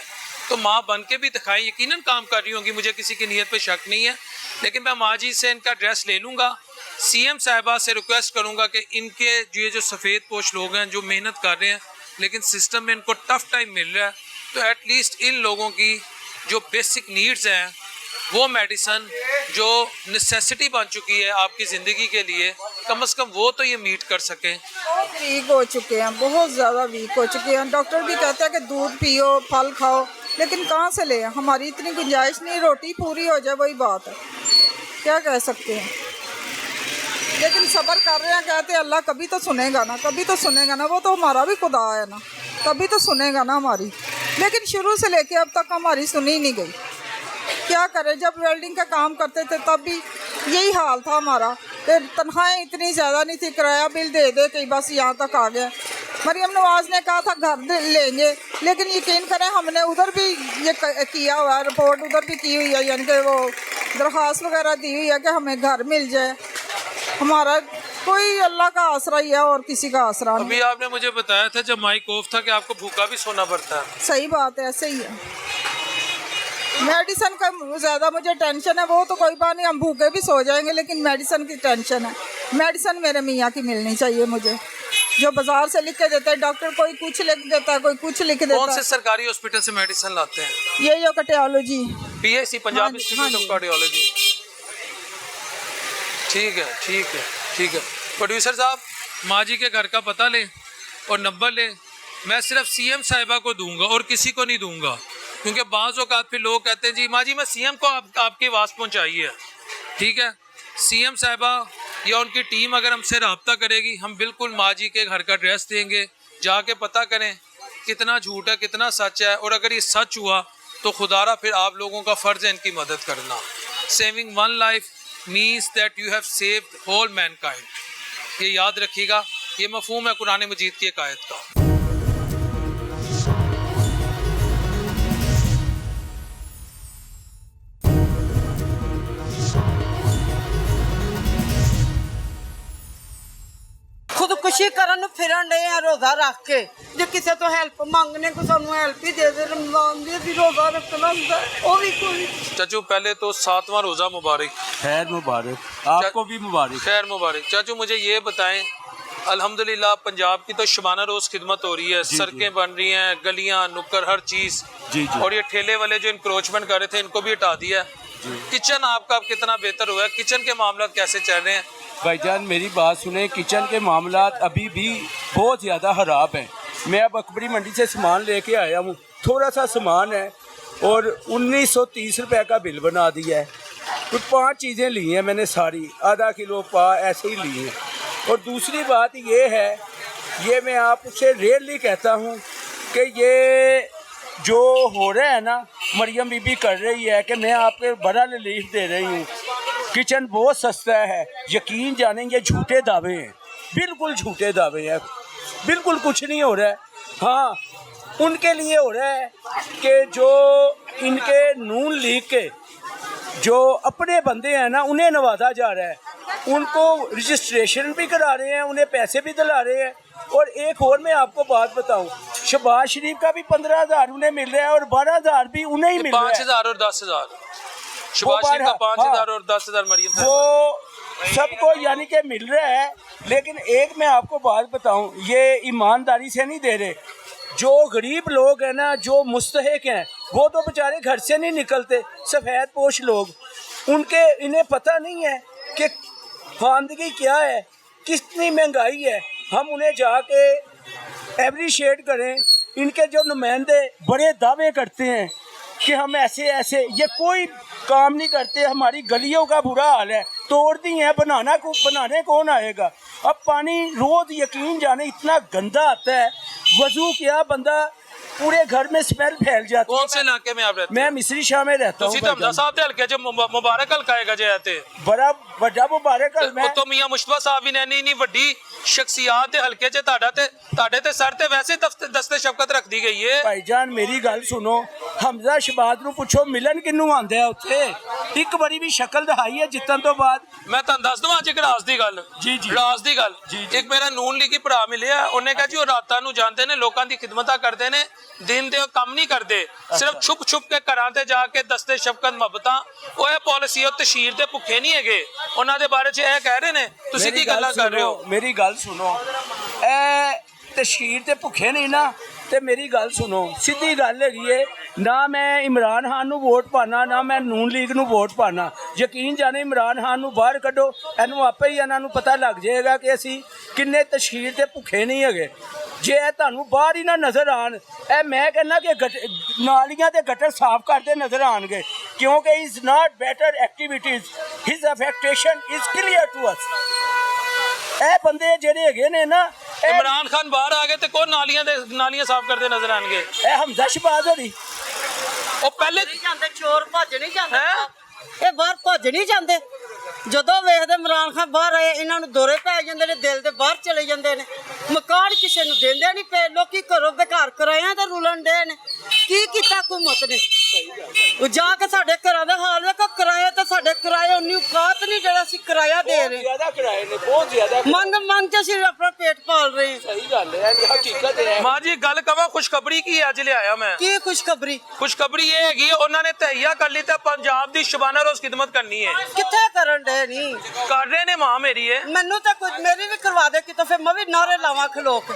तो माँ बन के भी दिखाएं। यकीनन काम कर रही होंगी, मुझे किसी की नीयत पे शक नहीं है, लेकिन मैं माँ जी से इनका एड्रेस ले लूँगा। सीएम साहिबा से रिक्वेस्ट करूँगा कि इनके जो सफ़ेद पोश लोग हैं जो मेहनत कर रहे हैं, लेकिन सिस्टम में इनको टफ़ टाइम मिल रहा है, तो एटलीस्ट इन लोगों की जो बेसिक नीड्स हैं, वो मेडिसन जो नेसेसिटी बन चुकी है आपकी ज़िंदगी के लिए, कम से कम वो तो ये मीट कर सकें। बहुत वीक हो चुके हैं, बहुत ज़्यादा वीक हो चुके हैं। डॉक्टर भी कहता है कि दूध पियो, फल खाओ, लेकिन कहाँ से ले, हमारी इतनी गुंजाइश नहीं, रोटी पूरी हो जाए वही बात है, क्या कह सकते हैं। लेकिन सब्र कर रहे हैं, कहते हैं अल्लाह कभी तो सुनेगा ना, कभी तो सुनेगा ना, वो तो हमारा भी खुदा है ना, कभी तो सुनेगा ना हमारी। लेकिन शुरू से लेके अब तक हमारी सुनी ही नहीं गई। क्या करें, जब वेल्डिंग का काम करते थे तब भी यही हाल था हमारा, तनख्वाहें इतनी ज़्यादा नहीं थी, किराया बिल दे दे के बस यहाँ तक आ गया। मरियम नवाज ने कहा था घर लेंगे, लेकिन यकीन करें हमने उधर भी ये किया हुआ है, रिपोर्ट उधर भी की हुई है, यानी कि वो दरख्वास्त वगैरह दी हुई है कि हमें घर मिल जाए। हमारा कोई अल्लाह का आसरा ही है और किसी का आसरा नहीं। अभी आपने मुझे बताया था जब माइक ऑफ था कि आपको भूखा भी सोना पड़ता है। सही बात है, ऐसे ही है। मेडिसिन का ज़्यादा मुझे टेंशन है, वो तो कोई बात नहीं, हम भूखे भी सो जाएंगे, लेकिन मेडिसिन की टेंशन है। मेडिसिन मेरे मियाँ की मिलनी चाहिए मुझे, जो बाजार से लिख के देता है डॉक्टर, कोई कुछ लिख देता है, कोई कुछ लिख देता है। कौन से सरकारी हॉस्पिटल से मेडिसिन लाते हैं? ये जो कार्डियोलॉजी, पीएससी, पंजाब हाँ इंस्टीट्यूट ऑफ कार्डियोलॉजी। ठीक है, ठीक है, ठीक है। प्रोड्यूसर साहब, माँ जी के घर का पता लें और नंबर लें। मैं सिर्फ सीएम साहिबा को दूंगा और किसी को नहीं दूंगा, क्योंकि बाज़ औक़ात फिर लोग कहते हैं जी माँ जी मैं सीएम को आपकी आवाज़ पहुँचाई है। ठीक है, सीएम साहिबा या उनकी टीम अगर हमसे रब्ता करेगी, हम बिल्कुल माँ जी के घर का एड्रेस देंगे, जाके पता करें कितना झूठ है कितना सच है, और अगर ये सच हुआ तो खुदारा फिर आप लोगों का फ़र्ज़ है इनकी मदद करना। Saving one life means that you have saved whole mankind. ये याद रखिएगा, ये मफ़हूम है कुरान मजीद की एक आयत का। खुदकुशी करन फिरन डे आ रोज़ा रख के, जे किसी तो हेल्प मंगने को सानू हेल्प ही दे दे। रमजान दी रोज़ा रखना होंदा वो भी कोई। चाचू पहले तो 7वां रोज़ा मुबारक। खैर मुबारक, आपको भी मुबारक। खैर मुबारक। चाचू मुझे ये बताएं, अल्हम्दुलिल्लाह पंजाब की तो शबाना रोज़ खिदमत हो रही है, सड़कें बन रही हैं, गलियां नुक्कड़ हर चीज़ जी जी। और ये ठेले वाले जो इंक्रोचमेंट कर रहे थे इनको भी हटा दिया है। किचन आपका अब कितना बेहतर हुआ है? किचन के मामला कैसे चल रहे हैं? भाईजान मेरी बात सुने, किचन के मामलात अभी भी बहुत ज़्यादा ख़राब हैं। मैं अब अकबरी मंडी से सामान लेके आया हूँ, थोड़ा सा सामान है और 1930 रुपये का बिल बना दिया है। कुछ 5 चीज़ें ली हैं मैंने, सारी आधा किलो पा ऐसे ही ली हैं। और दूसरी बात ये है, ये मैं आपसे रेयरली कहता हूँ कि ये जो हो रहा है ना, मरियम बीबी कर रही है कि मैं आपके बड़ा रिलीफ दे रही हूँ, किचन बहुत सस्ता है, यकीन जानेंगे झूठे दावे हैं, बिल्कुल झूठे दावे हैं, बिल्कुल कुछ नहीं हो रहा है। हाँ, उनके लिए हो रहा है कि जो इनके नून लीग के जो अपने बंदे हैं ना, उन्हें नवाजा जा रहा है, उनको रजिस्ट्रेशन भी करा रहे हैं, उन्हें पैसे भी दिला रहे हैं, और एक और मैं आपको बात बताऊं, शहबाज शरीफ का भी 15,000 उन्हें मिल रहा है और 12,000 भी उन्हें ही मिल रहा है। 5,000 और 10,000 शहबाज शरीफ का 5,000 और 10,000 मरियम वो सबको यानी कि मिल रहा है। लेकिन एक मैं आपको बात बताऊं, ये ईमानदारी से नहीं दे रहे। जो गरीब लोग हैं ना, जो मुस्तहिक हैं, वो तो बेचारे घर से नहीं निकलते, सफ़ेद पोश लोग, इन्हें पता नहीं है कि खानदगी क्या है, कितनी महंगाई है। हम उन्हें जाके एप्रिशिएट करें। इनके जो नुमाइंदे बड़े दावे करते हैं कि हम ऐसे ऐसे, ये कोई काम नहीं करते। हमारी गलियों का बुरा हाल है, तोड़ दी हैं, बनाने कौन आएगा। अब पानी रोज़ यकीन जाने इतना गंदा आता है, वजू किया बंदा पूरे घर में स्मेल फैल जाती है। कौन से इलाके में आप रहते मैं मिस्री शाह में रहता हूँ। हमजा साहब दे हल्के च मुबारक हल्का है गजे आते बड़ा ਵੱਡਾ ਮੁਬਾਰਕ ਉਹ ਤੋਂ ਮੀਆਂ ਮੁਸ਼ਤਫਾ ਸਾਹਿਬ ਵੀ ਨੇ ਨਹੀਂ ਵੱਡੀ ਸ਼ਖਸੀਅਤ ਦੇ ਹਲਕੇ 'ਚ ਤੁਹਾਡੇ ਤੇ ਸਰ ਤੇ ਵੈਸੇ ਦਸਤੇ ਸ਼ਫਕਤ ਰੱਖਦੀ ਗਈ ਹੈ। ਭਾਈਜਾਨ ਮੇਰੀ ਗੱਲ ਸੁਣੋ, ਹਮਜ਼ਾ ਸ਼ਹਬਾਜ਼ ਨੂੰ ਪੁੱਛੋ ਮਿਲਣ ਕਿੰਨੂੰ ਆਂਦੇ ਆ ਉੱਥੇ। ਇੱਕ ਵਾਰੀ ਵੀ ਸ਼ਕਲ ਦਿਖਾਈ ਹੈ ਜਿੱਤਣ ਤੋਂ ਬਾਅਦ। ਮੈਂ ਤੁਹਾਨੂੰ ਦੱਸ ਦਵਾਂ ਅੱਜ ਇੱਕ ਰਾਜ਼ ਦੀ ਗੱਲ। ਜੀ ਜੀ ਰਾਜ਼ ਦੀ ਗੱਲ। ਇੱਕ ਮੇਰਾ ਨੂਨ ਲੀਗੀ ਭਰਾ ਮਿਲਿਆ, ਉਹਨੇ ਕਿਹਾ ਜੀ ਉਹ ਰਾਤਾਂ ਨੂੰ ਜਾਂਦੇ ਨੇ, ਲੋਕਾਂ ਦੀ ਖਿਦਮਤਾਂ ਕਰਦੇ ਨੇ, ਦਿਨ ਦੇ ਕੰਮ ਨਹੀਂ ਕਰਦੇ, ਸਿਰਫ ਛੁਪ ਛੁਪ ਕੇ ਘਰਾਂ ਤੇ ਜਾ ਕੇ ਦਸਤੇ ਸ਼ਫਕਤ ਮੁਹੱਬਤਾਂ। ਉਹ ਇਹ ਪਾਲਿਸੀ ਉਹ ਤਸ਼ਹੀਰ ਦੇ ਭੁੱਖੇ ਨਹੀਂ ਹੈਗੇ, ਉਹਨਾਂ ਦੇ ਬਾਰੇ 'ਚ ਇਹ ਕਹਿ ਰਹੇ ਨੇ। ਤੁਸੀਂ ਕੀ ਗੱਲਾਂ ਕਰ ਰਹੇ ਹੋ? ਮੇਰੀ ਗੱਲ ਸੁਣੋ, ਇਹ ਤਸ਼ਹੀਰ ਤੇ ਭੁੱਖੇ ਨਹੀਂ ਨਾ। ਤੇ ਮੇਰੀ ਗੱਲ ਸੁਣੋ, ਸਿੱਧੀ ਗੱਲ ਹੈਗੀ ਏ, ਨਾ ਮੈਂ ਇਮਰਾਨ ਖਾਨ ਨੂੰ ਵੋਟ ਪਾਣਾ, ਨਾ ਮੈਂ ਨੂਨ ਲੀਗ ਨੂੰ ਵੋਟ ਪਾਣਾ। ਯਕੀਨ ਜਾਣੇ ਇਮਰਾਨ ਖਾਨ ਨੂੰ ਬਾਹਰ ਕੱਢੋ, ਇਹਨੂੰ ਆਪੇ ਹੀ ਇਹਨਾਂ ਨੂੰ ਪਤਾ ਲੱਗ ਜਾਏਗਾ ਕਿ ਅਸੀਂ ਕਿੰਨੇ ਤਸ਼ਹੀਰ ਤੇ ਭੁੱਖੇ ਨਹੀਂ ਹੈਗੇ। ਜੇ ਇਹ ਤੁਹਾਨੂੰ ਬਾਹਰ ਹੀ ਨਾ ਨਜ਼ਰ ਆਣ, ਇਹ ਮੈਂ ਕਹਿੰਦਾ ਕਿ ਨਾਲੀਆਂ ਤੇ ਗਟਰ ਸਾਫ਼ ਕਰਦੇ ਨਜ਼ਰ ਆਣਗੇ, ਕਿਉਂਕਿ is not better activities, his affectation is clear to us. ਇਹ ਬੰਦੇ ਜਿਹੜੇ ਹੈਗੇ ਨੇ ਨਾ, ਇਮਰਾਨ ਖਾਨ ਬਾਹਰ ਆ ਗਏ ਤੇ ਕੌਣ ਨਾਲੀਆਂ ਸਾਫ਼ ਕਰਦੇ ਨਜ਼ਰ ਆਣਗੇ? ਇਹ ਹਮਜ਼ਾ ਸ਼ਹਬਾਜ਼ ਹੋਣੀ। ਉਹ ਪਹਿਲੇ ਨਹੀਂ ਜਾਂਦੇ, ਚੋਰ ਭੱਜ ਨਹੀਂ ਜਾਂਦੇ, ਇਹ ਬਾਹਰ ਭੱਜ ਨਹੀਂ ਜਾਂਦੇ। ਜਦੋਂ ਵੇਖਦੇ ਇਮਰਾਨ ਖਾਨ ਬਾਹਰ ਆਏ, ਇਹਨਾਂ ਨੂੰ ਦੌਰੇ ਪੈ ਜਾਂਦੇ ਨੇ, ਦਿਲ ਦੇ ਬਾਹਰ ਚਲੇ ਜਾਂਦੇ ਨੇ। ਮਕਾਨ ਕਿਸੇ ਨੂੰ ਦਿੰਦੇ ਨਹੀਂ ਪਏ, ਲੋਕੀ ਘਰੋਂ ਬੇਘਰ ਕਿਰਾਇਆਂ ਤੇ ਰੁਲਣ ਦੇ ਨੇ। ਕੀ ਕੀਤਾ ਹਕੂਮਤ ਨੇ? ਉਹ ਜਾ ਕੇ ਸਾਡੇ ਘਰਾਂ ਦਾ ਹਾਲ ਵੇਖੋ, ਕਿਰਾਇਆ ਤੇ ਸਾਡੇ ਕਿਰਾਏ ਉਨੀ ਔਕਾਤ ਨਹੀਂ ਜਿਹੜਾ ਅਸੀਂ ਕਿਰਾਇਆ ਦੇ ਰਹੇ। ਜ਼ਿਆਦਾ ਕਿਰਾਏ ਨੇ, ਬਹੁਤ ਜ਼ਿਆਦਾ। ਮੰਗ ਕੇ ਅਸੀਂ ਆਪਣਾ ਪੇਟ ਪਾਲ ਰਹੇ ਹਾਂ। ਸਹੀ ਗੱਲ ਹੈ, ਇਹ ਹਕੀਕਤ ਹੈ। ਮਾਂ ਜੀ ਗੱਲ ਕਵਾਂ, ਖੁਸ਼ਖਬਰੀ ਕੀ ਅੱਜ ਲਿਆਇਆ ਮੈਂ? ਕੀ ਖੁਸ਼ਖਬਰੀ? ਖੁਸ਼ਖਬਰੀ ਇਹ ਹੈਗੀ ਉਹਨਾਂ ਨੇ ਤਹਈਆ ਕਰ ਲਈ ਤੇ ਪੰਜਾਬ ਦੀ ਸ਼ਬਾਨਾ ਰੋਜ਼ ਖਿਦਮਤ ਕਰਨੀ ਹੈ। ਕਿੱਥੇ ਕਰਨ ਦੇ ਨਹੀਂ ਕਰ ਰਹੇ ਨੇ ਮਾਂ ਮੇਰੀ। ਇਹ ਮੈਨੂੰ ਤਾਂ ਕੁਝ ਮੇਰੀ ਵੀ ਕਰਵਾ ਦੇ ਕਿਤੋਂ, ਫਿਰ ਮੈਂ ਵੀ ਨਾਰੇ ਲਾਵਾਂ ਖਲੋ ਕੇ।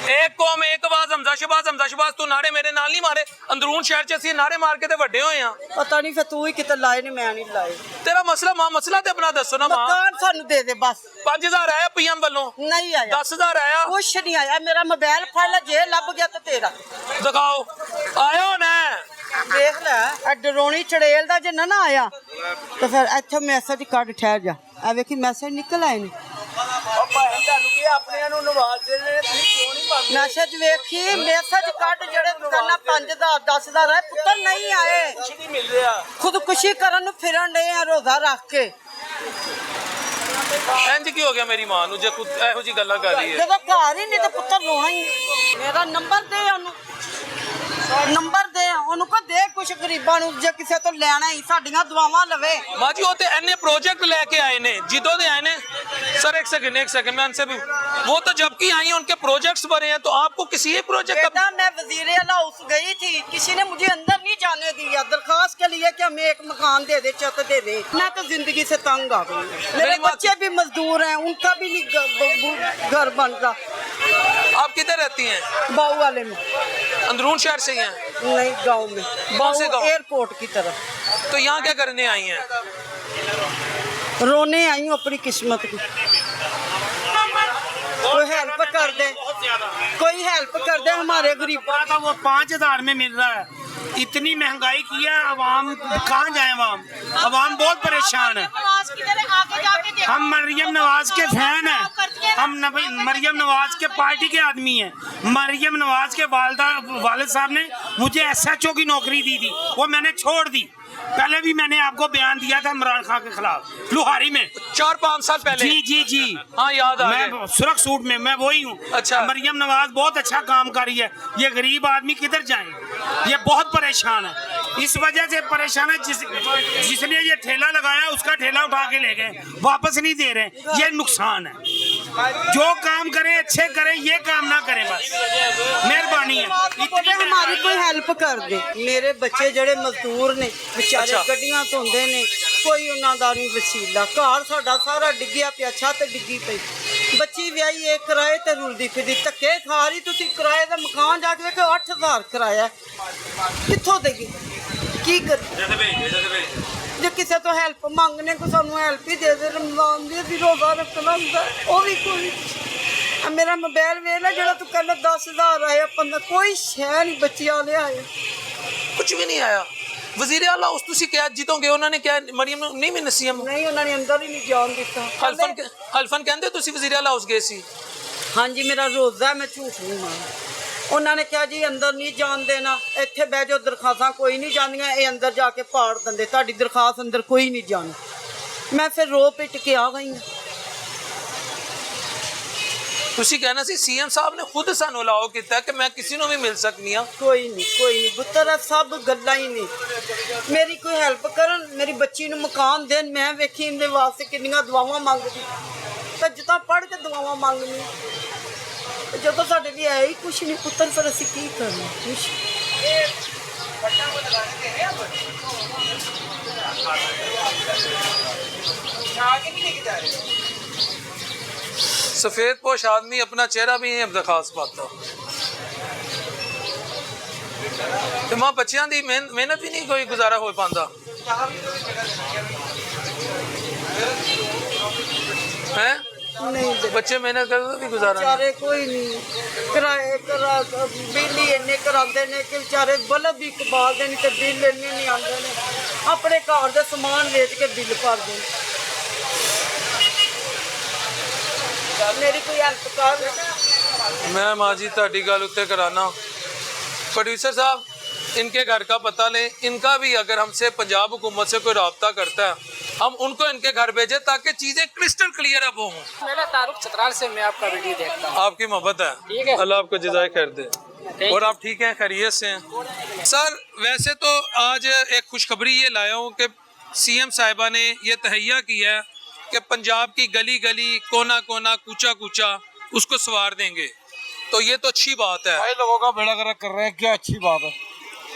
एक कौम एक आवाज, हमजा शहबाज तू नारे मेरे नाल नहीं मारे। अंदरून शहर च ਅਸੀਂ ਨਾਰੇ ਮਾਰ ਕੇ ਤੇ ਵੱਡੇ ਹੋਏ ਆ। ਪਤਾ ਨਹੀਂ ਫਿਰ ਤੂੰ ਹੀ ਕਿਤੇ ਲਾਏ ਨਹੀਂ, ਮੈਂ ਨਹੀਂ ਲਾਏ। ਤੇਰਾ ਮਸਲਾ ਮਾਂ, ਮਸਲਾ ਤੇ ਆਪਣਾ ਦੱਸੋ ਨਾ ਮਾਂ। ਮਕਾਨ ਸਾਨੂੰ ਦੇ ਦੇ ਬਸ। 5,000 ਆਇਆ ਪੀਐਮ ਵੱਲੋਂ? ਨਹੀਂ ਆਇਆ। 10,000 ਆਇਆ? ਕੁਛ ਨਹੀਂ ਆਇਆ। ਮੇਰਾ ਮੋਬਾਈਲ ਫੜ ਲੈ, ਜੇ ਲੱਭ ਗਿਆ ਤਾਂ ਤੇਰਾ ਦਿਖਾਓ। ਆਇਓ ਨਾ, ਦੇਖ ਲੈ। ਇਹ ਡਰੋਣੀ ਚੜੇਲ ਦਾ ਜੇ ਨਾ ਆਇਆ ਤਾਂ ਫਿਰ ਇੱਥੇ ਮੈਸੇਜ ਕੱਢ, ਠਹਿਰ ਜਾ। ਆ ਵੇਖੀ ਮੈਸੇਜ ਨਿਕਲ ਆਏ ਨੇ। ਉਹ ਭਾਵੇਂ ਤੁਹਾਨੂੰ ਕੀ ਆਪਣਿਆਂ ਨੂੰ ਨਵਾਜ਼ਦੇ ਨੇ, ਤੁਸੀਂ ਕਿਉਂ ਨਹੀਂ ਪਾਉਂਦੇ? ਮੈਸੇਜ ਵੇਖੀ, ਮੈਸੇਜ ਕੱਢ। ਜਿਹੜੇ ਦੁਕਾਨਾਂ 5,000 10,000 ਆਏ, ਪੁੱਤਰ ਨਹੀਂ ਆਏ। ਕੁਛ ਨਹੀਂ ਮਿਲ ਰਿਹਾ। ਖੁਦਕੁਸ਼ੀ ਕਰਨ ਨੂੰ ਫਿਰਨ ਡਏ ਆ ਰੋਜ਼ਾ ਰੱਖ ਕੇ। ਇੰਜ ਕੀ ਹੋ ਗਿਆ ਮੇਰੀ ਮਾਂ ਨੂੰ ਜੇ ਇਹੋ ਜੀ ਗੱਲਾਂ ਕਰ ਰਹੀ ਹੈ? ਜਦੋਂ ਘਰ ਹੀ ਨਹੀਂ ਤਾਂ ਪੁੱਤਰ ਰੋਣਾ ਹੀ। ਮੇਰਾ ਨੰਬਰ ਦੇ ਉਹਨੂੰ, ਨੰਬਰ ਦੇ ਉਹਨੂੰ, ਕੋ ਦੇ ਕੁਛ ਗਰੀਬਾਂ ਨੂੰ, ਜੇ ਕਿਸੇ ਤੋਂ ਲੈਣਾ ਹੀ ਸਾਡੀਆਂ ਦੁਆਵਾਂ ਲਵੇ। माँ जी वो तो अन्य प्रोजेक्ट लेके आए ने, जिदों दे आए ने। सर एक सेकंड मैं उनसे भी, वो तो जबकि आई हैं उनके प्रोजेक्ट्स बने हैं, तो आपको किसी एक प्रोजेक्ट बेटा मैं वजीर आला हाउस गई थी, किसी ने मुझे अंदर नहीं जाने दिया दरखास्त के लिए कि हमें एक मकान दे दे, छत दे दे। मैं तो जिंदगी से तंग आ गई। मेरे बच्चे भी मजदूर हैं, उनका भी नहीं घर बन रहा। आप किधर रहती हैं? बाऊ वाले में। अंदरून शहर से ही हैं? नहीं, गाँव में। कौन से गाँव? एयरपोर्ट की तरफ। तो यहाँ क्या करने आई हैं? रोने आई हूँ अपनी किस्मत की। कोई हेल्प कर दे, कोई हेल्प कर दे हमारे गरीब। वो 5,000 में मिल रहा है। इतनी महंगाई की है, अवाम कहाँ जाए? अवाम बहुत परेशान है। हम मरियम नवाज के फैन हैं, हम मरियम नवाज के पार्टी के आदमी हैं। मरियम नवाज के वालिद साहब ने मुझे SHO की नौकरी दी थी, वो मैंने छोड़ दी। पहले भी मैंने आपको बयान दिया था इमरान खान के खिलाफ लुहारी में 4-5 साल पहले। जी हाँ याद आ गया। मैं सुरख सूट में मैं वही हूँ। अच्छा। मरियम नवाज बहुत अच्छा काम कर रही है। ये गरीब आदमी किधर जाए? ये बहुत परेशान है। इस वजह से परेशान है, जिसने ये ठेला लगाया उसका ठेला उठा के ले गए, वापस नहीं दे रहे। ये नुकसान है। जो काम करें अच्छे करें, ये काम ना करें, बस मेहरबानी है। ਉਹਦੇ ਹਮਾਰੀ ਕੋਈ ਹੈਲਪ ਕਰ ਦੇ। ਮੇਰੇ ਬੱਚੇ ਜਿਹੜੇ ਮਜ਼ਦੂਰ ਨੇ ਵਿਚਾਰੇ ਗੱਡੀਆਂ ਧੋਂਦੇ ਨੇ, ਕੋਈ ਉਹਨਾਂ ਦਾ ਨਹੀਂ ਵਸੀਲਾ। ਘਰ ਸਾਡਾ ਸਾਰਾ ਡਿੱਗਿਆ ਪਿਆ, ਛੱਤ ਡਿੱਗੀ ਪਈ, ਬੱਚੀ ਵਿਆਹੀ ਏ ਕਿਰਾਏ ਤੇ ਰੁਲਦੀ ਫਿਰਦੀ, ਧੱਕੇ ਖਾ ਰਹੀ। ਤੁਸੀਂ ਕਿਰਾਏ ਦਾ ਮਕਾਨ ਜਾ ਕੇ ਵੇਖੋ 8000 ਕਿਰਾਇਆ, ਕਿੱਥੋਂ ਦੇਗੀ? ਕੀ ਕਰ ਜੇ ਕਿਸੇ ਤੋਂ ਹੈਲਪ ਮੰਗਨੇ ਕੋ ਸਾਨੂੰ ਹੈਲਪ ਹੀ ਦੇ ਦੇ। ਰਮਜ਼ਾਨ ਦੀ ਅਸੀਂ ਰੋਜ਼ਾ ਰੱਖਣਾ ਹੁੰਦਾ, ਉਹ ਵੀ ਕੋਈ। ਆ ਮੇਰਾ ਮੋਬਾਈਲ ਵੇਖ ਲੈ, ਜਿਹੜਾ ਤੂੰ ਕਹਿੰਦਾ 10,000 ਆਇਆ, 15, ਕੋਈ ਸ਼ੈ ਨਹੀਂ ਬੱਚਿਆਂ ਨੇ ਆਇਆ, कुछ भी नहीं आया। वजीर आला उस तुसी क्या जीतोगे? उन्होंने क्या मरियम ਨੂੰ ਨਹੀਂ ਮਿਲਣੀ ਸੀ? ਨਹੀਂ ਉਹਨਾਂ ਨੇ ਅੰਦਰ ਹੀ ਨਹੀਂ ਜਾਣ ਦਿੱਤਾ। ਹਲਫਨ ਕਹਿੰਦੇ ਤੁਸੀਂ ਵਜ਼ੀਰ ਆਲਾ ਹਾਊਸ ਗਏ ਸੀ? ਹਾਂਜੀ ਮੇਰਾ ਰੋਜ਼ਾ, ਮੈਂ ਝੂਠ ਨਹੀਂ ਮਾਰਦਾ। ਉਹਨਾਂ ਨੇ ਕਿਹਾ ਜੀ ਅੰਦਰ ਨਹੀਂ ਜਾਣ ਦੇਣਾ, ਇੱਥੇ ਬਹਿ ਜਾਓ, ਦਰਖਾਸਤਾਂ ਕੋਈ ਨਹੀਂ ਜਾਂਦੀਆਂ, ਇਹ ਅੰਦਰ ਜਾ ਕੇ ਪਾੜ ਦਿੰਦੇ, ਤੁਹਾਡੀ ਦਰਖਾਸਤ ਅੰਦਰ ਕੋਈ ਨਹੀਂ ਜਾਣੀ। ਮੈਂ ਫਿਰ ਰੋ ਪਿੱਟ ਕੇ ਆ ਗਈ ਹਾਂ। ਤੁਸੀਂ ਕਹਿਣਾ ਸੀ ਸੀਐਮ ਸਾਹਿਬ ਨੇ ਖੁਦ ਸਾਨੂੰ ਅਲਾਓ ਕੀਤਾ ਕਿ ਮੈਂ ਕਿਸੇ ਨੂੰ ਵੀ ਮਿਲ ਸਕਦੀ ਹਾਂ। ਕੋਈ ਨਹੀਂ ਪੁੱਤਰ, ਸਭ ਗੱਲਾਂ ਹੀ ਨੇ। ਮੇਰੀ ਕੋਈ ਹੈਲਪ ਕਰਨ, ਮੇਰੀ ਬੱਚੀ ਨੂੰ ਮਕਾਨ ਦੇਣ। ਮੈਂ ਵੇਖੀ ਇਹਦੇ ਵਾਸਤੇ ਕਿੰਨੀਆਂ ਦੁਆਵਾਂ ਮੰਗਦੀ, ਤਾਂ ਜਿੱਦਾਂ ਪੜ੍ਹ ਕੇ ਦੁਆਵਾਂ ਮੰਗਣੀ। ਜਦੋਂ ਸਾਡੇ ਲਈ ਹੈ ਹੀ ਕੁਛ ਨਹੀਂ ਪੁੱਤਰ, ਫਿਰ ਅਸੀਂ ਕੀ ਕਰਨਾ? ਕੁਛ सफेद पोश आदमी अपना चेहरा भी नहीं खास पाता, तो मां बच्चों की मेहनत ही नहीं कोई गुजारा हो पाता है। नहीं बच्चे मेहनत करते भी गुजारा बेचारे कोई नहीं, किराए बिल ही इन्ने कराते ने कि बेचारे बल्ब भी कबालते नहीं, तो बिल इन्ने नहीं आते ने। अपने घर के समान बेच के बिल भरते। मेरी कोई हेल्प कर। मैं माँ जी ताड़ी गल उत्ते कराना। प्रोड्यूसर साहब, इनके घर का पता लें, इनका भी अगर हमसे पंजाब हुकूमत से कोई रब्ता करता है, हम उनको इनके घर भेजें ताकि चीज़ें क्रिस्टल क्लियर अब हों। मेरा तारुक चतराल से मैं आपका वीडियो देखता हूँ। आपकी मोहब्बत है, अल्लाह आपको जज़ाए खैर दे। और आप ठीक हैं, खैरियत से हैं? सर वैसे तो आज एक खुशखबरी ये लाया हूँ कि सीएम साहिबा ने ये तहैया किया है कि पंजाब की गली गली, कोना कोना, कूचा कूचा उसको संवार देंगे, तो ये तो अच्छी बात है। भाई लोगों का बेड़ा गर्क कर रहे हैं, क्या अच्छी बात है।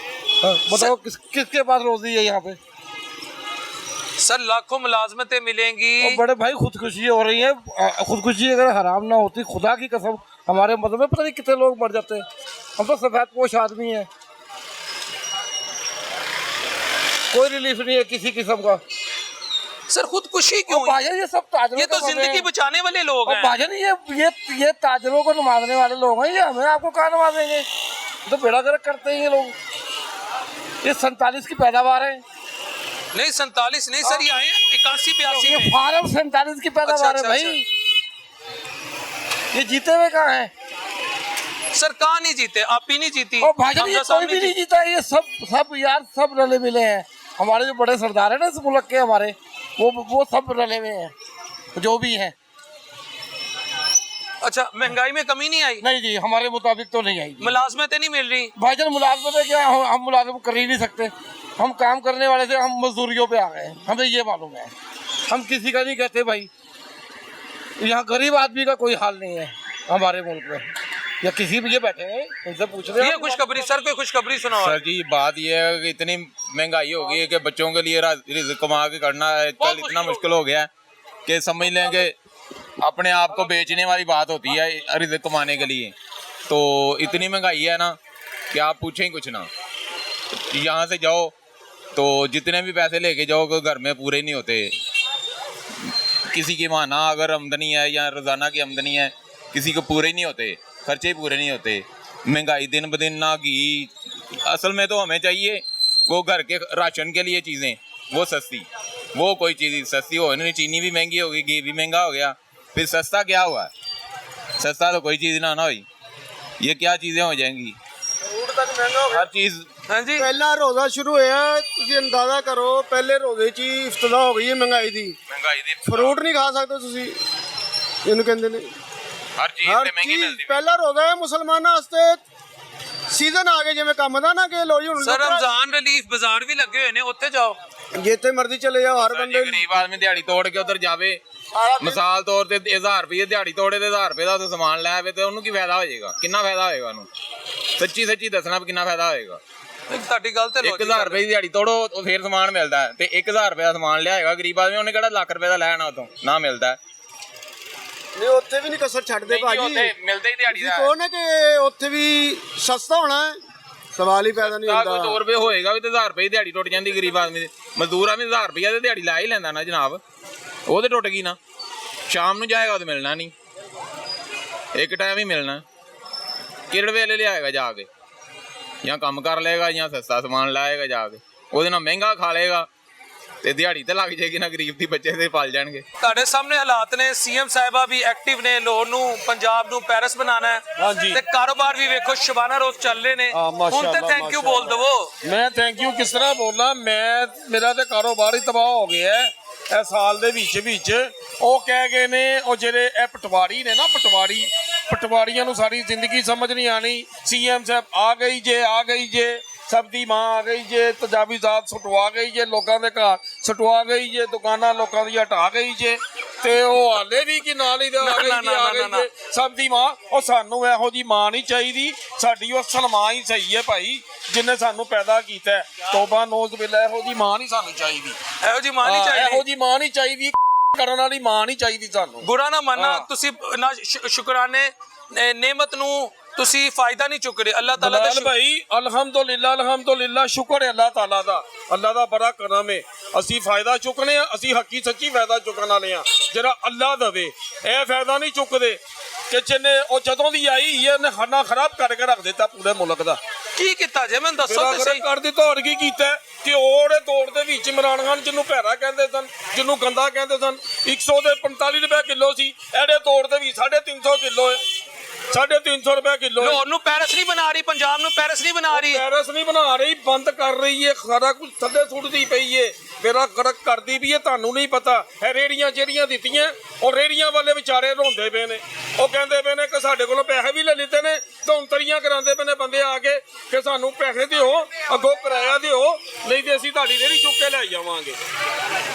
बताओ किसके पास रोजी है यहाँ पे? सर लाखों मुलाजमतें मिलेंगी। और बड़े भाई खुदकुशी हो रही है। खुदकुशी अगर हराम ना होती, खुदा की कसम हमारे मतलब में पता नहीं कितने लोग मर जाते हैं। हम तो सफेद पोश आदमी हैं, कोई रिलीफ नहीं है किसी किस्म का। सर खुदकुशी क्यों? भाजन ये सब ताजरों, ये तो जिंदगी बचाने वाले लोग हैं। भाजन ये ताजरों को नमाजने वाले लोग हैं। ये हमें आपको कहाँ नमाजेंगे? तो बेड़ा गर्क करते हैं ये लोग। ये 47 की पैदावार है। नहीं 47 नहीं सर, ये आए 81-82 ये में। फार्म 47 की पैदावार है भाई। ये जीते हुए कहाँ हैं? सर कहाँ नहीं जीते? आप ही नहीं जीती। और भाजपा ये हमजा साहब कोई भी नहीं जीता। ये सब यार सब रले मिले हैं। हमारे जो बड़े सरदार है ना इस मुल्क के, हमारे वो सब रले हुए हैं जो भी हैं। अच्छा, महंगाई में कमी नहीं आई? नहीं जी, हमारे मुताबिक तो नहीं आई। मुलाजमतें नहीं मिल रही? भाईजान मुलाजमत क्या, हम मुलाजमत कर ही नहीं सकते। हम काम करने वाले से हम मजदूरियों पे आ गए, हमें ये मालूम है। हम किसी का नहीं कहते भाई। यहाँ गरीब आदमी का कोई हाल नहीं है हमारे मुल्क में, या किसी भी ये बैठे हैं उनसे पूछ रहे हैं। ये खुशखबरी सर, कोई खुशखबरी सुनाओ। सर जी बात ये है कि इतनी महंगाई हो गई है कि बच्चों के लिए रिज़्क़ कमा के करना कल इतना मुश्किल हो गया है कि समझ लें कि अपने आप को बेचने वाली बात होती है रिज़्क़ कमाने के लिए। तो इतनी महंगाई है ना कि आप पूछें ही कुछ ना। यहाँ से जाओ तो जितने भी पैसे लेके जाओ तो घर में पूरे नहीं होते। किसी की माना अगर आमदनी है या रोज़ाना की आमदनी है, किसी को पूरे नहीं होते, खर्चे ही पूरे नहीं होते। महंगाई दिन ब दिन ना घी। असल में तो हमें चाहिए वो घर के राशन के लिए चीज़ें वो सस्ती, वो कोई चीज़ सस्ती हो नहीं। चीनी भी महंगी हो गई, घी भी महंगा हो गया, फिर सस्ता क्या हुआ? सस्ता तो कोई चीज़ ना हुई। ये क्या चीज़ें हो जाएंगी? हर चीज़। हाँ जी, पहला रोज़ा शुरू होया, तुसीं अंदाज़ा करो पहले रोज़े च ही इफ्तिदा हो गई है महंगाई दी। फ्रूट नहीं खा सकते तुसीं, ਇਹਨੂੰ ਕਹਿੰਦੇ ਨੇ हर चीज़ हर ते महंगी चीज़ मिलती। पहला रोज़ा है मुसलमानों वास्ते सीजन आ गए जिवें काम दा ना कि लो जी हुण सर रमजान रिलीफ बाजार भी लगे हुए ने, उत्थे जाओ जिथे मर्जी चले जाओ। हर बंदे गरीब आदमी दिहाड़ी तोड़ के उधर जावे ਮਿਸਾਲ ਤੌਰ ਤੇ 1000 ਰੁਪਏ ਦਿਹਾੜੀ ਤੋੜੇ ਤੇ 1000 ਰੁਪਏ ਦਾ ਉੱਥੇ ਸਮਾਨ ਲੈ ਆਵੇ ਤੇ ਉਹਨੂੰ ਕੀ ਫਾਇਦਾ ਹੋ ਜਾਏਗਾ? ਕਿੰਨਾ ਫਾਇਦਾ ਹੋਏਗਾ ਉਹਨੂੰ? ਸੱਚੀ ਦੱਸਣਾ ਵੀ ਕਿੰਨਾ ਫਾਇਦਾ ਹੋਏਗਾ? ਤੁਹਾਡੀ ਗੱਲ ਤੇ 1000 ਰੁਪਏ ਦੀ ਦਿਹਾੜੀ ਤੋੜੋ ਉਹ ਫੇਰ ਸਮਾਨ ਮਿਲਦਾ ਹੈ, ਤੇ 1000 ਰੁਪਏ ਦਾ ਸਮਾਨ ਲਿਆਏਗਾ ਗਰੀਬ ਆਦਮੀ, ਉਹਨੇ ਕਿਹੜਾ ਲੱਖ ਰੁਪਏ ਦਾ ਲੈਣਾ ਉਤੋਂ ਨਾ ਮਿਲਦਾ? ਨਹੀਂ ਉੱਥੇ ਵੀ ਨਹੀਂ ਕਸਰ ਛੱਡਦੇ ਭਾਜੀ, ਮਿਲਦਾ ਹੀ ਦਿਹਾੜੀ ਦਾ। ਕਹੋ ਨਾ ਕਿ ਉੱਥੇ ਵੀ ਸਸਤਾ ਹੋਣਾ ਹੈ, ਸਵਾਲ ਹੀ ਪੈਦਾ ਨਹੀਂ ਹੁੰਦਾ। 2 ਰੁਪਏ ਹੋਏਗਾ ਵੀ ਤੇ 1000 ਰੁਪਏ ਦੀ ਦਿਹਾੜੀ ਟੁੱਟ ਜਾਂਦੀ ਗਰੀਬ ਆਦਮੀ ਦੀ। ਮਜ਼ਦੂਰ ਆਦਮੀ 1000 ਰੁਪਏ ਦੀ ਦਿਹਾੜੀ ਲਾ ਹੀ ਲੈਂਦਾ ਨਾ ਜਨਾਬ, ਉਹ ਤੇ ਟੁੱਟ ਗਈ ਨਾ। ਸ਼ਾਮ ਨੂੰ ਜਾਏਗਾ ਤੇ ਮਿਲਣਾ ਨਹੀਂ, ਇੱਕ ਟਾਈਮ ਹੀ ਮਿਲਣਾ। ਕਿਹੜੇ ਵੇਲੇ ਲਿਆਏਗਾ ਜਾ ਕੇ? ਜਾਂ ਕੰਮ ਕਰ ਲਏਗਾ ਜਾਂ ਸਸਤਾ ਸਮਾਨ ਲਾਏਗਾ ਜਾ ਕੇ, ਉਹਦੇ ਨਾਲ ਮਹਿੰਗਾ ਖਾ ਲਏਗਾ ਤੇ ਦਿਹਾੜੀ ਤੇ ਲੱਗ ਜਾਏਗੀ ਨਾ, ਗਰੀਬ ਦੀ ਬੱਚੇ ਤੇ ਪਲ ਜਾਣਗੇ। ਤੁਹਾਡੇ ਸਾਹਮਣੇ ਹਾਲਾਤ ਨੇ। ਸੀਐਮ ਸਾਹਿਬਾ ਵੀ ਐਕਟਿਵ ਨੇ, ਲਾਹੌਰ ਨੂੰ ਪੰਜਾਬ ਨੂੰ ਪੈਰਿਸ ਬਣਾਉਣਾ ਹੈ ਤੇ ਕਾਰੋਬਾਰ ਵੀ ਵੇਖੋ ਸ਼ਬਾਨਾ ਰੋਜ਼ ਚੱਲ ਰਹੇ ਨੇ। ਹੁਣ ਤੇ ਥੈਂਕ ਯੂ ਬੋਲ ਦਵੋ। ਮੈਂ ਥੈਂਕ ਯੂ ਕਿਸ ਤਰ੍ਹਾਂ ਬੋਲਾਂ? ਮੇਰਾ ਤੇ ਕਾਰੋਬਾਰ ਹੀ ਤਬਾਹ ਹੋ ਗਿਆ ਹੈ ਇਹ ਸਾਲ ਦੇ ਵਿੱਚ। ਉਹ ਕਹਿ ਗਏ ਨੇ ਉਹ ਜਿਹੜੇ ਇਹ ਪਟਵਾਰੀ ਨੇ ਨਾ, ਪਟਵਾਰੀਆਂ ਨੂੰ ਸਾਰੀ ਜ਼ਿੰਦਗੀ ਸਮਝ ਨਹੀਂ ਆਣੀ। ਸੀਐਮ ਸਾਹਿਬ ਆ ਗਈ ਜੇ ਸਭ ਦੀ ਮਾਂ ਆ ਗਈ ਜੇ, ਤਜਾਵੀਜ਼ਾਤ ਸੁਟਵਾ ਗਈ ਜੇ, ਲੋਕਾਂ ਦੇ ਘਰ ਸੁਟਵਾ ਗਈ ਜੇ, ਦੁਕਾਨਾਂ ਲੋਕਾਂ ਦੀ ਹਟਾ ਗਈ ਜੇ, ਤੇ ਉਹ ਹਾਲੇ ਵੀ ਕਿ ਨਾਲ ਹੀ ਆ ਗਈ ਜੇ ਸਭ ਦੀ ਮਾਂ। ਉਹ ਸਾਨੂੰ ਇਹੋ ਜੀ ਮਾਂ ਨਹੀਂ ਚਾਹੀਦੀ, ਸਾਡੀ ਉਹ ਅਸਲ ਮਾਂ ਹੀ ਸਹੀ ਹੈ ਭਾਈ, ਜਿਹਨੇ ਸਾਨੂੰ ਪੈਦਾ ਕੀਤਾ। ਤੋਬਾ ਨੌਜ਼ ਬਿੱਲਾ, ਇਹੋ ਜੀ ਮਾਂ ਨਹੀਂ ਸਾਨੂੰ ਚਾਹੀਦੀ, ਇਹੋ ਜੀ ਮਾਂ ਨਹੀਂ ਚਾਹੀਦੀ ਕਰਨ ਵਾਲੀ ਮਾਂ ਨਹੀਂ ਚਾਹੀਦੀ ਸਾਨੂੰ। ਬੁਰਾ ਨਾ ਮੰਨਣਾ, ਤੁਸੀਂ ਨਾ ਸ਼ੁਕਰਾਨੇ ਨੇਮਤ ਨੂੰ ਤੁਸੀਂ ਫਾਇਦਾ ਨਹੀਂ ਚੁੱਕ ਰਹੇ। ਅੱਲਾਹ ਤਾਲਾ ਦਾ ਭਾਈ ਅਲਹਮਦੁਲਿਲਾ, ਸ਼ੁਕਰ ਹੈ ਅੱਲਾਹ ਦਾ ਬੜਾ ਕਰਮ ਹੈ। ਅਸੀਂ ਫਾਇਦਾ ਚੁੱਕਨੇ ਆ, ਅਸੀਂ ਹੱਕੀ ਸੱਚੀ ਫਾਇਦਾ ਚੁੱਕਣ ਵਾਲੇ ਆ, ਜਿਹੜਾ ਅੱਲਾਹ ਦੇਵੇ। ਇਹ ਫਾਇਦਾ ਨਹੀਂ ਚੁੱਕਦੇ ਕਿ ਜਿਹਨੇ ਉਹ ਜਦੋਂ ਦੀ ਆਈ ਇਹਨੇ ਖਾਨਾ ਖਰਾਬ ਕਰਕੇ ਰੱਖ ਦਿੱਤਾ ਪੂਰੇ ਮੁਲਕ ਦਾ। ਕੀ ਕੀਤਾ ਜੇ ਮੈਨੂੰ ਦੱਸੋ ਤੁਸੀਂ? ਕਰ ਦਿੱਤਾ, ਹੋਰ ਕੀ ਕੀਤਾ? ਕਿ ਉਹਦੇ ਦੌੜ ਦੇ ਵਿੱਚ ਇਮਰਾਨ ਖਾਨ ਜਿਹਨੂੰ ਭੈਰਾ ਕਹਿੰਦੇ ਸਨ, ਜਿਹਨੂੰ ਗੰਦਾ ਕਹਿੰਦੇ ਸਨ, 145 ਰੁਪਏ ਕਿਲੋ ਸੀ, ਇਹਦੇ ਦੌੜ ਦੇ ਵੀ 350 ਕਿਲੋ ਹੈ, 350 ਰੁਪਏ ਕਿਲੋ। ਲਾਹੌਰ ਨੂੰ ਪੈਰਿਸ ਨਹੀਂ ਬਣਾ ਰਹੀ, ਪੰਜਾਬ ਨੂੰ ਪੈਰਿਸ ਨਹੀਂ ਬਣਾ ਰਹੀ। ਪੈਰਿਸ ਨਹੀਂ ਬਣਾ ਰਹੀ, ਬੰਦ ਕਰ ਰਹੀ ਹੈ, ਸਾਰਾ ਕੁਝ ਥੱਲੇ ਸੁੱਟਦੀ ਪਈ ਹੈ, ਮੇਰਾ ਗੜਕ ਕਰਦੀ ਵੀ ਹੈ। ਤੁਹਾਨੂੰ ਨਹੀਂ ਪਤਾ ਇਹ ਰੇੜੀਆਂ ਜਿਹੜੀਆਂ ਦਿੱਤੀਆਂ, ਉਹ ਰੇੜੀਆਂ ਵਾਲੇ ਵਿਚਾਰੇ ਰੋਂਦੇ ਪਏ ਨੇ। ਉਹ ਕਹਿੰਦੇ ਪਏ ਨੇ ਕਿ ਸਾਡੇ ਕੋਲੋਂ ਪੈਸੇ ਵੀ ਲੈ ਲਿੱਤੇ ਨੇ, ਧੌਂਤਰੀਆਂ ਕਰਾਉਂਦੇ ਪਏ ਨੇ ਬੰਦੇ ਆ ਕੇ ਕਿ ਸਾਨੂੰ ਪੈਸੇ ਦਿਓ, ਅੱਗੋਂ ਕਿਰਾਇਆ ਦਿਓ, ਨਹੀਂ ਤੇ ਅਸੀਂ ਤੁਹਾਡੀ ਰੇੜੀ ਚੁੱਕ ਕੇ ਲੈ ਜਾਵਾਂਗੇ।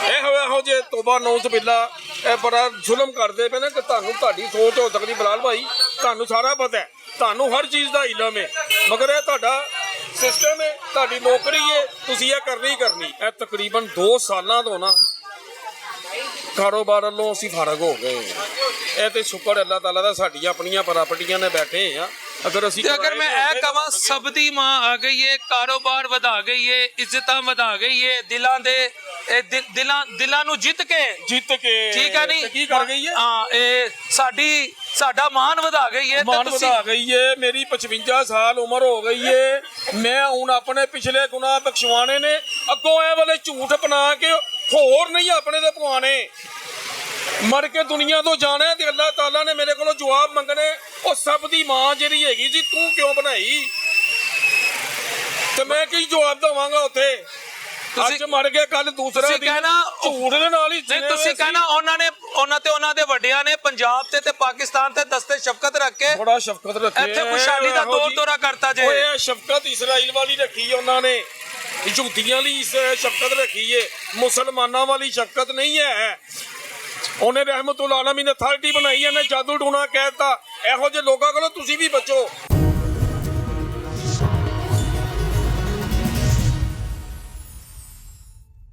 ਇਹੋ ਜੇ ਤੋਬਾ ਨੌਜ਼ ਬਿੱਲਾ, ਇਹ ਬੜਾ ਜ਼ੁਲਮ ਕਰਦੇ ਪਏ ਨੇ ਕਿ ਤੁਹਾਡੀ ਸੋਚ ਹੋ ਸਕਦੀ ਬਲਾਲ ਭਾਈ, ਤੁਹਾਨੂੰ ਸਾਰਾ ਪਤਾ ਹੈ, ਤੁਹਾਨੂੰ ਹਰ ਚੀਜ਼ ਦਾ ਇਲਮ ਹੈ, ਮਗਰ ਇਹ ਤੁਹਾਡਾ ਸਿਸਟਮ ਹੈ, ਤੁਹਾਡੀ ਨੌਕਰੀ ਹੈ, ਤੁਸੀਂ ਇਹ ਕਰਨੀ ਹੀ ਕਰਨੀ। ਇਹ ਤਕਰੀਬਨ 2 ਸਾਲਾਂ ਤੋਂ ਨਾ ਕਾਰੋਬਾਰ ਵੱਲੋਂ ਅਸੀਂ ਫਰਗ ਹੋ ਗਏ। ਇਹ ਤੇ ਸ਼ੁਕਰ ਅੱਲਾਹ ਤਾਲਾ ਦਾ, ਸਾਡੀਆਂ ਆਪਣੀਆਂ ਪ੍ਰਾਪਰਟੀਆਂ ਨੇ ਬੈਠੇ ਆ। ਅਗਰ ਮੈਂ ਇਹ ਕਹਾਂ ਸਭ ਦੀ ਮਾਂ ਆ ਗਈ ਏ, ਕਾਰੋਬਾਰ ਵਧਾ ਗਈ ਏ, ਇੱਜ਼ਤਾਂ ਵਧਾ ਗਈ ਏ, ਦਿਲਾਂ ਨੂੰ ਜਿੱਤ ਕੇ ਠੀਕ ਹੈ ਨਹੀਂ ਕੀ ਕਰ ਗਈ ਹੈ? ਹਾਂ, ਇਹ ਸਾਡਾ ਮਾਨ ਵਧਾ ਗਈ ਏ। ਵਧਾ ਗਈ ਏ। ਮੇਰੀ 55 ਸਾਲ ਉਮਰ ਹੋ ਗਈ ਏ, ਮੈਂ ਹੁਣ ਆਪਣੇ ਪਿਛਲੇ ਗੁਨਾਹ ਬਖਸ਼ਵਾਣੇ ਨੇ, ਅੱਗੋਂ ਇਹ ਵਾਲੇ ਝੂਠ ਬਣਾ ਕੇ ਹੋਰ ਨਹੀਂ ਆਪਣੇ ਤੇ ਪਵਾਣੇ। ਮਰ ਕੇ ਦੁਨੀਆ ਤੋਂ ਜਾਣਾ ਤੇ ਅੱਲਾਹ ਤਾਲਾ ਨੇ ਮੇਰੇ ਕੋਲੋਂ ਜਵਾਬ ਮੰਗਣੇ। ਉਹ ਸਭ ਦੀ ਮਾਂ ਜਿਹੜੀ ਹੈਗੀ ਸੀ, ਤੂੰ ਕਿਉਂ ਬਣਾਈ? ਤੇ ਮੈਂ ਕੀ ਜਵਾਬ ਦੇਵਾਂਗਾ ਉੱਥੇ? ਅੱਜ ਮਰ ਗਿਆ, ਕੱਲ ਦੂਸਰਾ ਦਿਨ ਝੂਠ ਦੇ ਨਾਲ ਹੀ। ਤੁਸੀਂ ਕਹਿਣਾ ਉਹਨਾਂ ਦੇ ਵੱਡਿਆਂ ਨੇ ਪੰਜਾਬ ਤੇ ਪਾਕਿਸਤਾਨ ਤੇ ਦਸਤੇ ਸ਼ਫਕਤ ਰੱਖ ਕੇ, ਬੜਾ ਸ਼ਫਕਤ ਰੱਖੀ, ਇੱਥੇ ਖੁਸ਼ਹਾਲੀ ਦਾ ਦੌਰਾ ਕਰਤਾ ਜੇ। ਓਏ ਸ਼ਫਕਤ ਇਸਰਾਈਲ ਵਾਲੀ ਰੱਖੀ ਉਹਨਾਂ ਨੇ, ਯਹੂਦੀਆਂ ਲਈ ਸ਼ਫਕਤ ਰੱਖੀ ਏ, ਮੁਸਲਮਾਨਾਂ ਵਾਲੀ ਸ਼ਫਕਤ ਨਹੀਂ ਹੈ। ਉਹਨੇ ਰਹਿਮਤੁਲ ਆਲਮੀਨ ਅਥਾਰਟੀ ਬਣਾਈ, ਇਹਨੇ ਜਾਦੂ ਟੂਣਾ ਕਹਿਤਾ। ਇਹੋ ਜਿਹੇ ਲੋਕਾਂ ਕੋਲੋਂ ਤੁਸੀਂ ਵੀ ਬਚੋ।